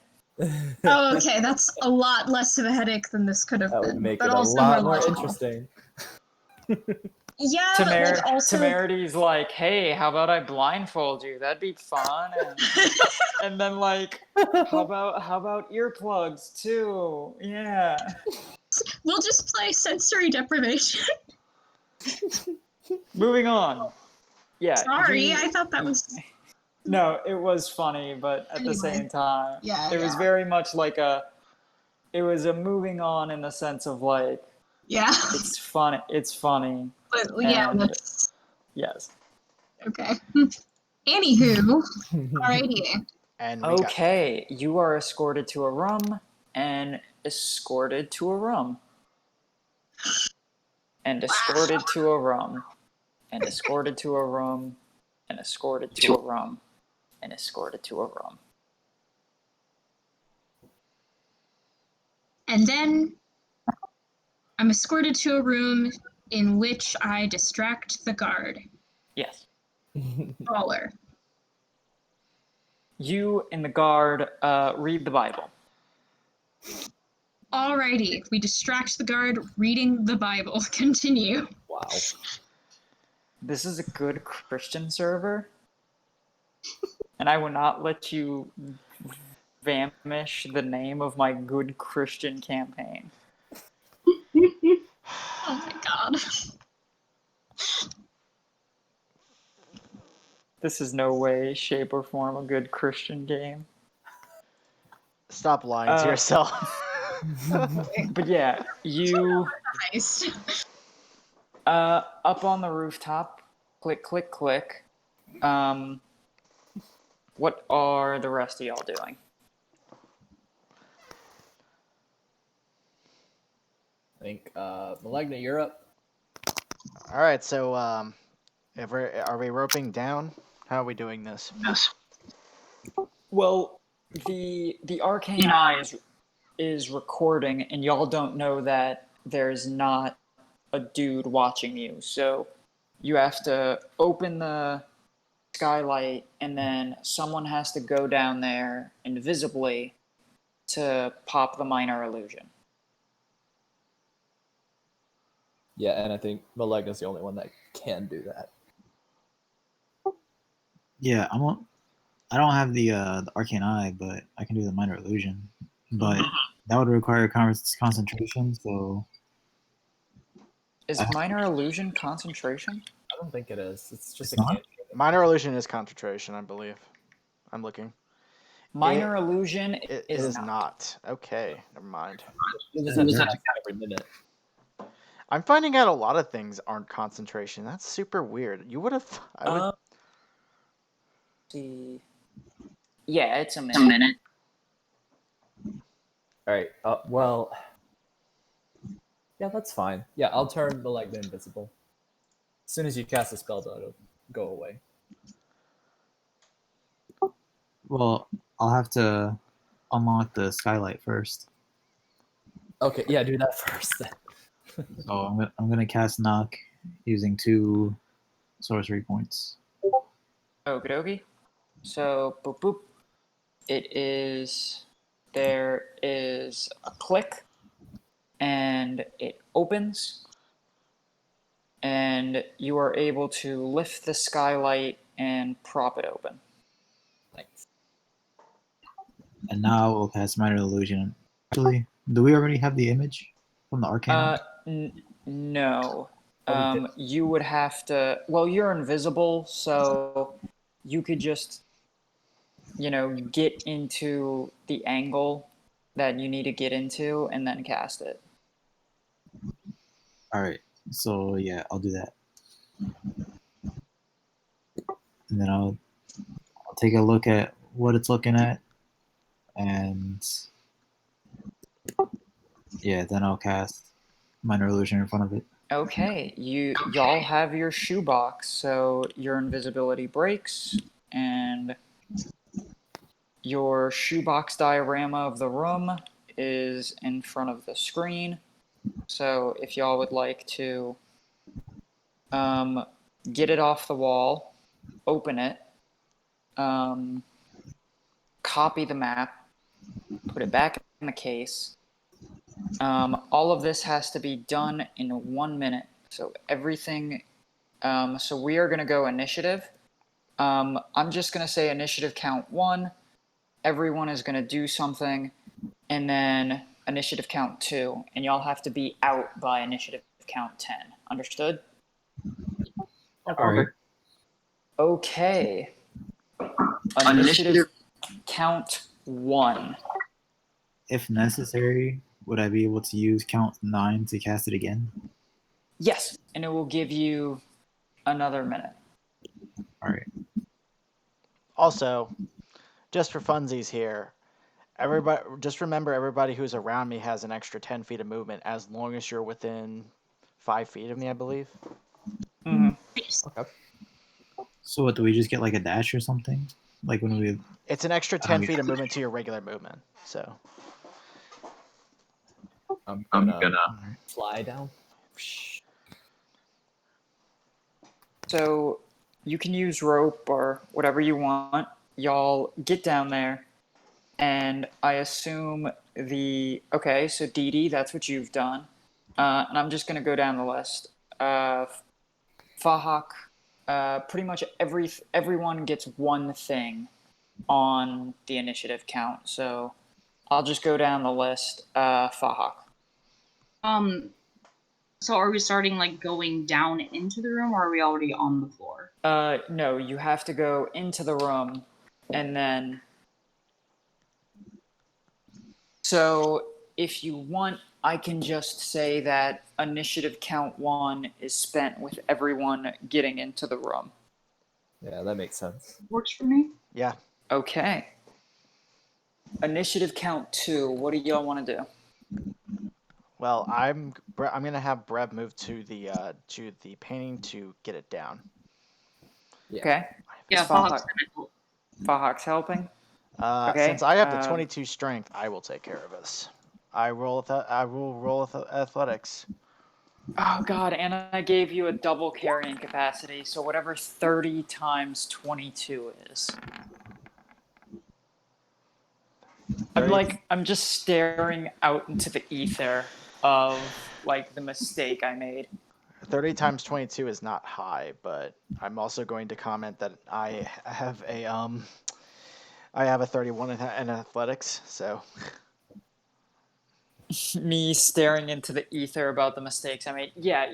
Oh, okay, that's a lot less of a headache than this could have That been. would make but it a also lot more logical. interesting. Yeah, but like also. Temerity's like, hey, how about I blindfold you? That'd be fun. And then like, how about earplugs too? Yeah. We'll just play sensory deprivation. Moving on. Yeah. Sorry, I thought that was. No, it was funny, but at the Anyway. same time, Yeah, it was yeah. very much like it was a moving on in the sense of like, Yeah. it's funny. It's funny. But yeah, And that's yes. okay. Anywho, alrighty. And we Okay, you are escorted to a room, and escorted to a room, and escorted to a room, and escorted to a room, and escorted to a room, and escorted to a room. And then I'm escorted to a room in which I distract the guard. Yes. Brawler. You and the guard read the Bible. Alrighty, we distract the guard reading the Bible. Continue. Wow. This is a good Christian server, and I will not let you vanish the name of my good Christian campaign. Oh my god. This is no way, shape, or form a good Christian game. stop lying to yourself. But yeah, you Nice. up on the rooftop, click, click, click. What are the rest of y'all doing? I think Malignant, you're up. All right, so are we roping down? How are we doing this? Well, the arcane eye is recording, and y'all don't know that there's not a dude watching you. So you have to open the skylight, and then someone has to go down there invisibly to pop the minor illusion. Yeah, and I think Malignant's the only one that can do that. Yeah, I don't have the arcane eye, but I can do the minor illusion. But that would require concentration. So Is minor illusion concentration? I don't think it is. It's just It's a not? cantrip. Minor illusion is concentration, I believe. I'm looking. Minor illusion It is is not. not. Okay, never mind. It's Yeah, an there attack every minute. I'm finding out a lot of things aren't concentration. That's super weird. You would have. I would. See. Yeah, it's a minute. All right. Well. Yeah, that's fine. Yeah, I'll turn Malignant invisible. As soon as you cast a spell, though, it'll go away. well, I'll have to unlock the skylight first. Okay, yeah, do that first then. So I'm gonna cast knock using 2 sorcery points. Okie dokie. So, boop boop. There is a click, and it opens, and you are able to lift the skylight and prop it open. Thanks. And now we'll cast minor illusion. Actually, do we already have the image from the arcane eye? No. Oh, we did. You would have to. Well, you're invisible, so you could just, get into the angle that you need to get into and then cast it. All right. So yeah, I'll do that. And then I'll take a look at what it's looking at, and Yeah, then I'll cast minor illusion in front of it. Okay, y'all have your shoebox, so your invisibility breaks, and your shoebox diorama of the room is in front of the screen. So if y'all would like to get it off the wall, open it, copy the map, put it back in the case. All of this has to be done in 1 minute. So everything. So we are going to go initiative. I'm just going to say initiative count 1. Everyone is going to do something, and then initiative count 2, and y'all have to be out by initiative count 10. Understood? All right. Okay. Initiative count 1. If necessary, would I be able to use count 9 to cast it again? Yes, and it will give you another minute. All right. Also, just for funsies here, everybody, just remember everybody who's around me has an extra 10 feet of movement as long as you're within 5 feet of me, I believe. Mm-hmm. Yes. Okay. So what, do we just get like a dash or something? Like when we... It's an extra I don't 10 get feet it. of movement to your regular movement. So I'm gonna All right. fly down. So you can use rope or whatever you want. Y'all get down there, and I assume okay. So Dee Dee, that's what you've done, and I'm just gonna go down the list. Fahak, pretty much everyone gets one thing on the initiative count. So I'll just go down the list. Fahak. So are we starting like going down into the room, or are we already on the floor? No, you have to go into the room, and then. So if you want, I can just say that initiative count 1 is spent with everyone getting into the room. Yeah, that makes sense. Works for me. yeah, Okay. Initiative count 2. What do y'all want to do? well, I'm gonna have Brev move to the painting to get it down. Yeah. Okay. Yeah, Is Fahak's gonna help. Fahak's helping? Okay. Since I have the 22 strength, I will take care of this. I will roll with athletics. Oh god, and I gave you a double carrying capacity, so whatever 30 times 22 is. I'm just staring out into the ether of like the mistake I made. 30 times 22 is not high, but I'm also going to comment that I have a 31 in athletics, so Me staring into the ether about the mistakes I made. Yeah,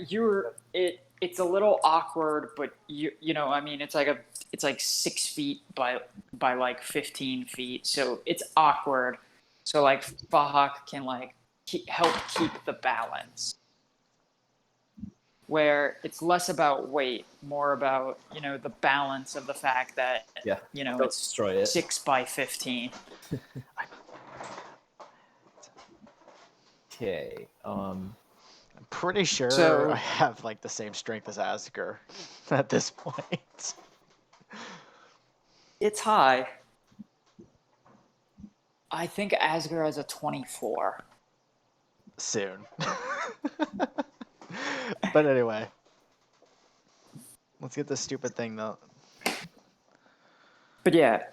it's a little awkward, but you know, I mean, it's like 6 feet by like 15 feet, so it's awkward. So like Fahak can like help keep the balance, where it's less about weight, more about, you know, the balance of the fact that, Yeah. you know, Don't it's destroy it. 6 by 15. Okay. I'm pretty sure So- I have like the same strength as Asger at this point. It's high. I think Asger has a 24. Soon. But anyway, let's get this stupid thing though. But yeah,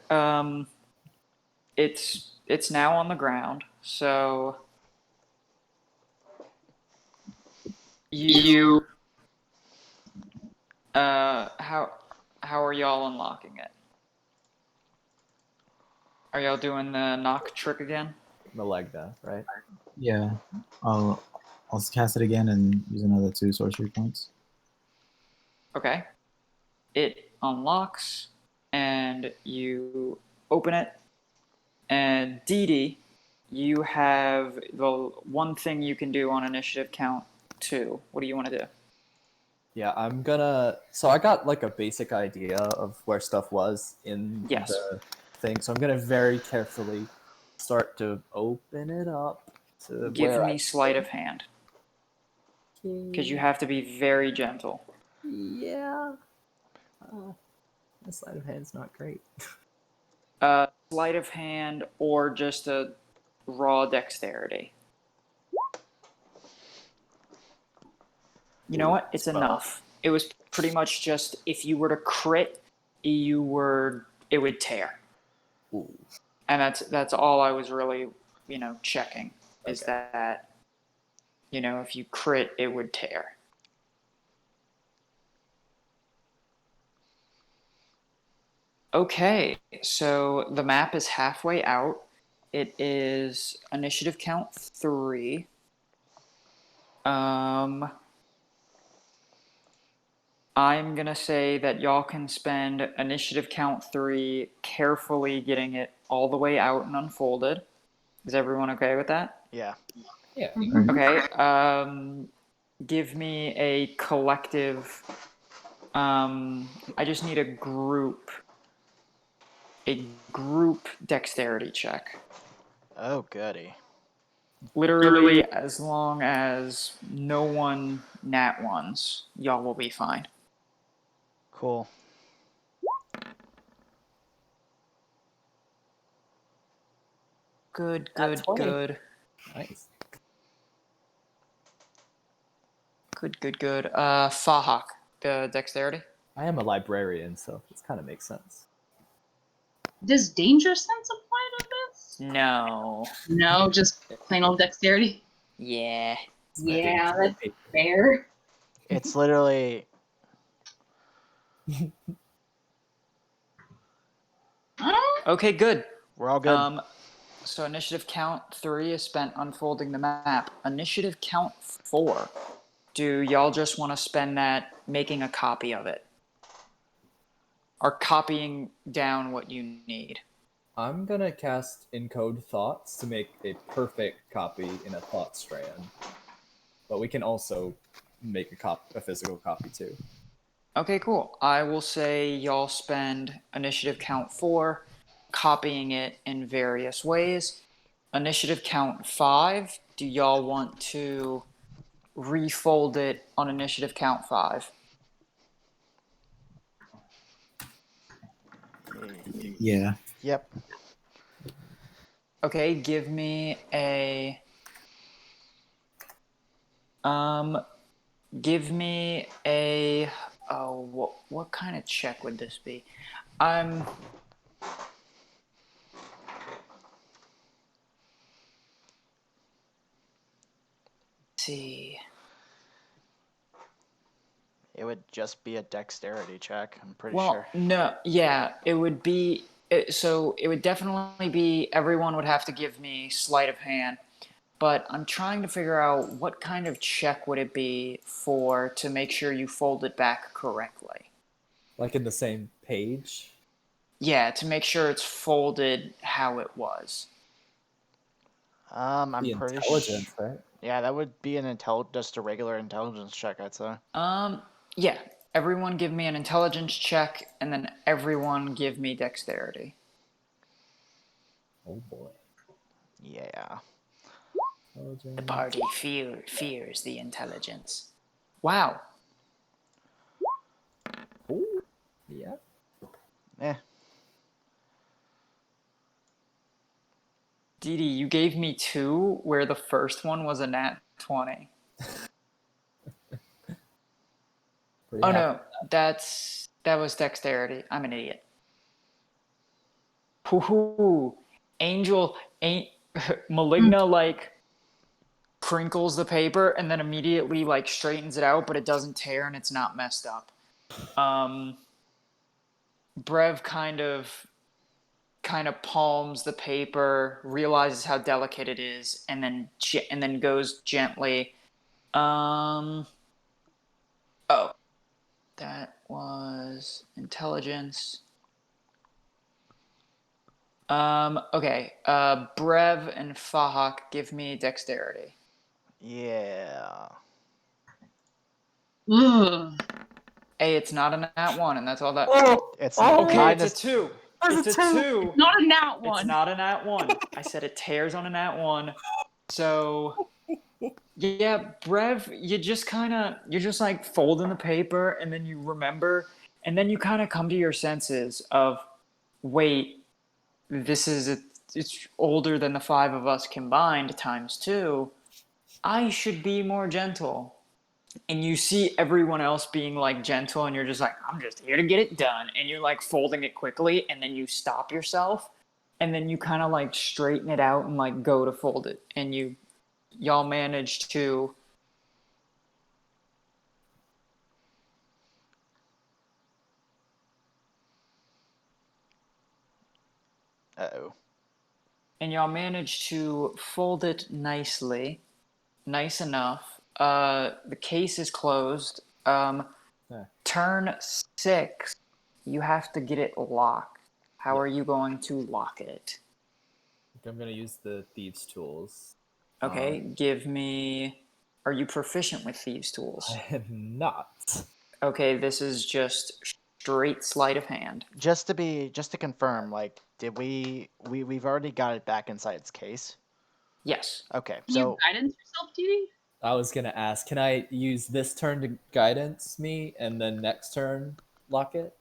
it's now on the ground. So you how are y'all unlocking it? Are y'all doing the knock trick again? Malegna, right? Yeah. I'll cast it again and use another 2 sorcery points. Okay. It unlocks, and you open it. And Dee Dee, you have the one thing you can do on initiative count 2. What do you want to do? Yeah, I'm gonna. So I got like a basic idea of where stuff was in Yes. the thing. So I'm gonna very carefully start to open it up To Give where me sleight of hand. Because you have to be very gentle. Yeah. My sleight of hand's not great. Sleight of hand or just a raw dexterity. You know what? It's 12. enough. It was pretty much just if you were to crit, it would tear. Ooh. And that's all I was really, checking is Okay. that, if you crit, it would tear. Okay, so the map is halfway out. It is initiative count 3. I'm gonna say that y'all can spend initiative count 3 carefully getting it all the way out and unfolded. Is everyone okay with that? Yeah. Yeah. Okay. Give me a collective. I just need a group dexterity check. Oh, goody. Literally, as long as no one nat ones, y'all will be fine. Cool. Good. Nat 20. Good. Nice. Good. Fahak, the dexterity. I am a librarian, so this kind of makes sense. Does danger sense apply to this? No. No, just plain old dexterity. Yeah. Yeah, that's fair. It's literally Okay, good. we're all good. So initiative count 3 is spent unfolding the map. Initiative count 4. Do y'all just want to spend that making a copy of it? Or copying down what you need? I'm gonna cast Encode Thoughts to make a perfect copy in a thought strand. But we can also make a physical copy too. Okay, cool. I will say y'all spend initiative count 4 copying it in various ways. Initiative count 5, do y'all want to refold it on initiative count 5? Yeah. Yep. Okay, give me a what kind of check would this be? Let's see. It would just be a dexterity check, I'm pretty Well, sure. no, yeah, it would be. So it would definitely be. Everyone would have to give me sleight of hand, but I'm trying to figure out what kind of check would it be to make sure you fold it back correctly. Like in the same page? Yeah, to make sure it's folded how it was. I'm The pretty intelligence, sure. right? Yeah, that would be just a regular intelligence check, I'd say. Yeah. Everyone give me an intelligence check, and then everyone give me dexterity. Oh boy. Yeah. Intelligence. The party fears the intelligence. Wow. Ooh. Yeah. Eh. Dee Dee, you gave me 2 where the first one was a nat 20. Pretty Oh happy. no, that was dexterity. I'm an idiot. Hoo-hoo. Angel ain't Maligna like crinkles the paper and then immediately like straightens it out, but it doesn't tear and it's not messed up. Brev kind of palms the paper, realizes how delicate it is, and then goes gently. Oh, that was intelligence. Okay. Brev and Fahak, give me dexterity. Yeah. Ugh. Hey, it's not a nat 1, and that's all that. It's Okay, minus, it's a 2. There's It's a a 2. 2. Not a nat It's one. not a nat 1. I said it tears on a nat 1. So yeah, Brev, you're just like folding the paper, and then you remember, and then you kind of come to your senses of, wait, it's older than the five of us combined times two. I should be more gentle. And you see everyone else being like gentle, and you're just like, I'm just here to get it done. And you're like folding it quickly, and then you stop yourself, and then you kind of like straighten it out and like go to fold it. And y'all manage to Uh-oh. fold it nicely, nice enough. The case is closed. Yeah. Turn 6, you have to get it locked. How are you going to lock it? I'm gonna use the thieves' tools. Okay, give me. Are you proficient with thieves' tools? I am not. Okay, this is just straight sleight of hand. Just to confirm, like, did we've already got it back inside its case? Yes. Okay, Can so you guidance yourself, Dee? I was gonna ask, can I use this turn to guidance me, and then next turn lock it?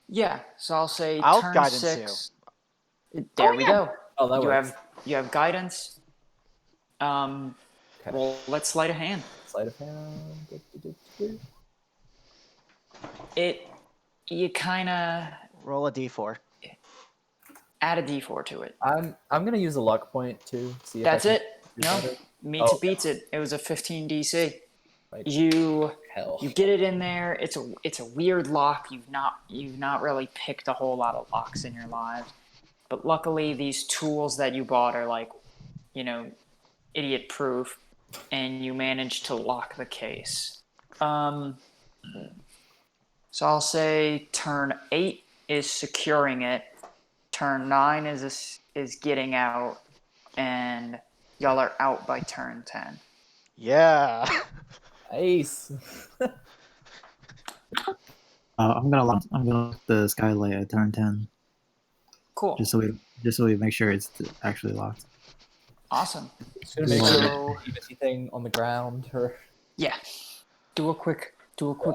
Yeah. So I'll say I'll turn guidance 6. There we yeah. go. Oh, that you works. have guidance. Okay. Well, let's sleight of hand. Sleight of hand. You kind of roll a d4. add a d4 to it. I'm gonna use a luck point too. See if That's I can it. do No, better. meets Oh, it beats it. It was a 15 DC. Right. You Hell. get it in there. It's a weird lock. You've not really picked a whole lot of locks in your lives, but luckily these tools that you bought are like, idiot proof, and you managed to lock the case. So I'll say turn 8 is securing it. Turn 9 is getting out, and y'all are out by turn 10. Yeah. Nice. I'm gonna lock the skylight at turn 10, Cool. just so we make sure it's actually locked. Awesome. Just gonna make sure So leave anything on the ground or yeah, do a quick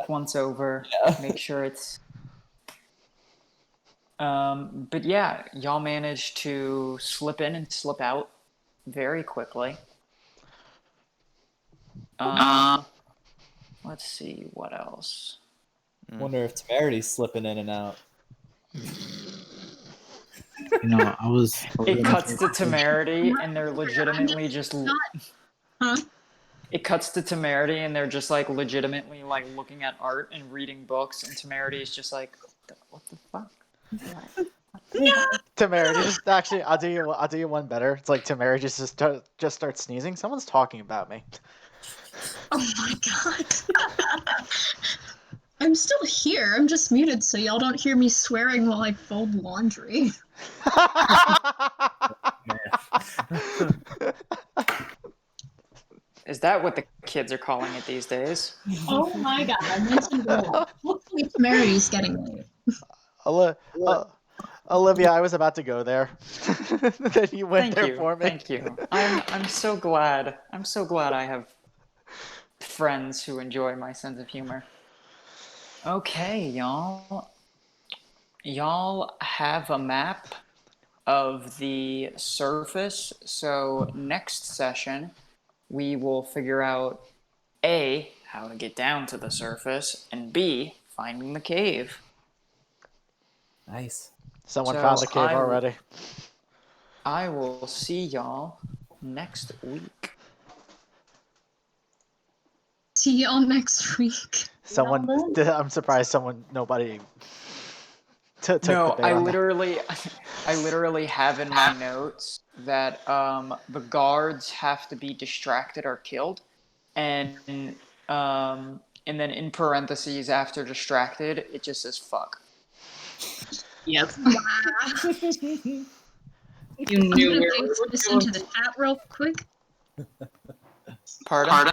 once over. Yeah. Make sure it's. But yeah, y'all managed to slip in and slip out very quickly. Let's see what else. wonder if Temerity's slipping in and out. I was. It cuts to Temerity, and they're legitimately just. Huh? It cuts to Temerity, and they're just like legitimately like looking at art and reading books, and Temerity is just like, what the fuck? Temerity just actually, I'll do you one better. It's like Temerity just starts sneezing. Someone's talking about me. Oh my god. I'm still here. I'm just muted so y'all don't hear me swearing while I fold laundry. Is that what the kids are calling it these days? Oh my god, I mentioned it. Hopefully Temerity's getting late. Olivia, I was about to go there. Then you went there for me. Thank you. I'm so glad. I'm so glad I have friends who enjoy my sense of humor. Okay, y'all. Y'all have a map of the surface. So next session, we will figure out A, how to get down to the surface, and B, finding the cave. Nice. Someone So found the cave already. I will see y'all next week. See y'all next week. Someone, I'm surprised nobody took the No, bait I on that. literally have in my notes that the guards have to be distracted or killed, and then in parentheses after distracted, it just says fuck. Yep. Wow. You knew I'm where gonna we paste were this going. into the chat real quick. Pardon?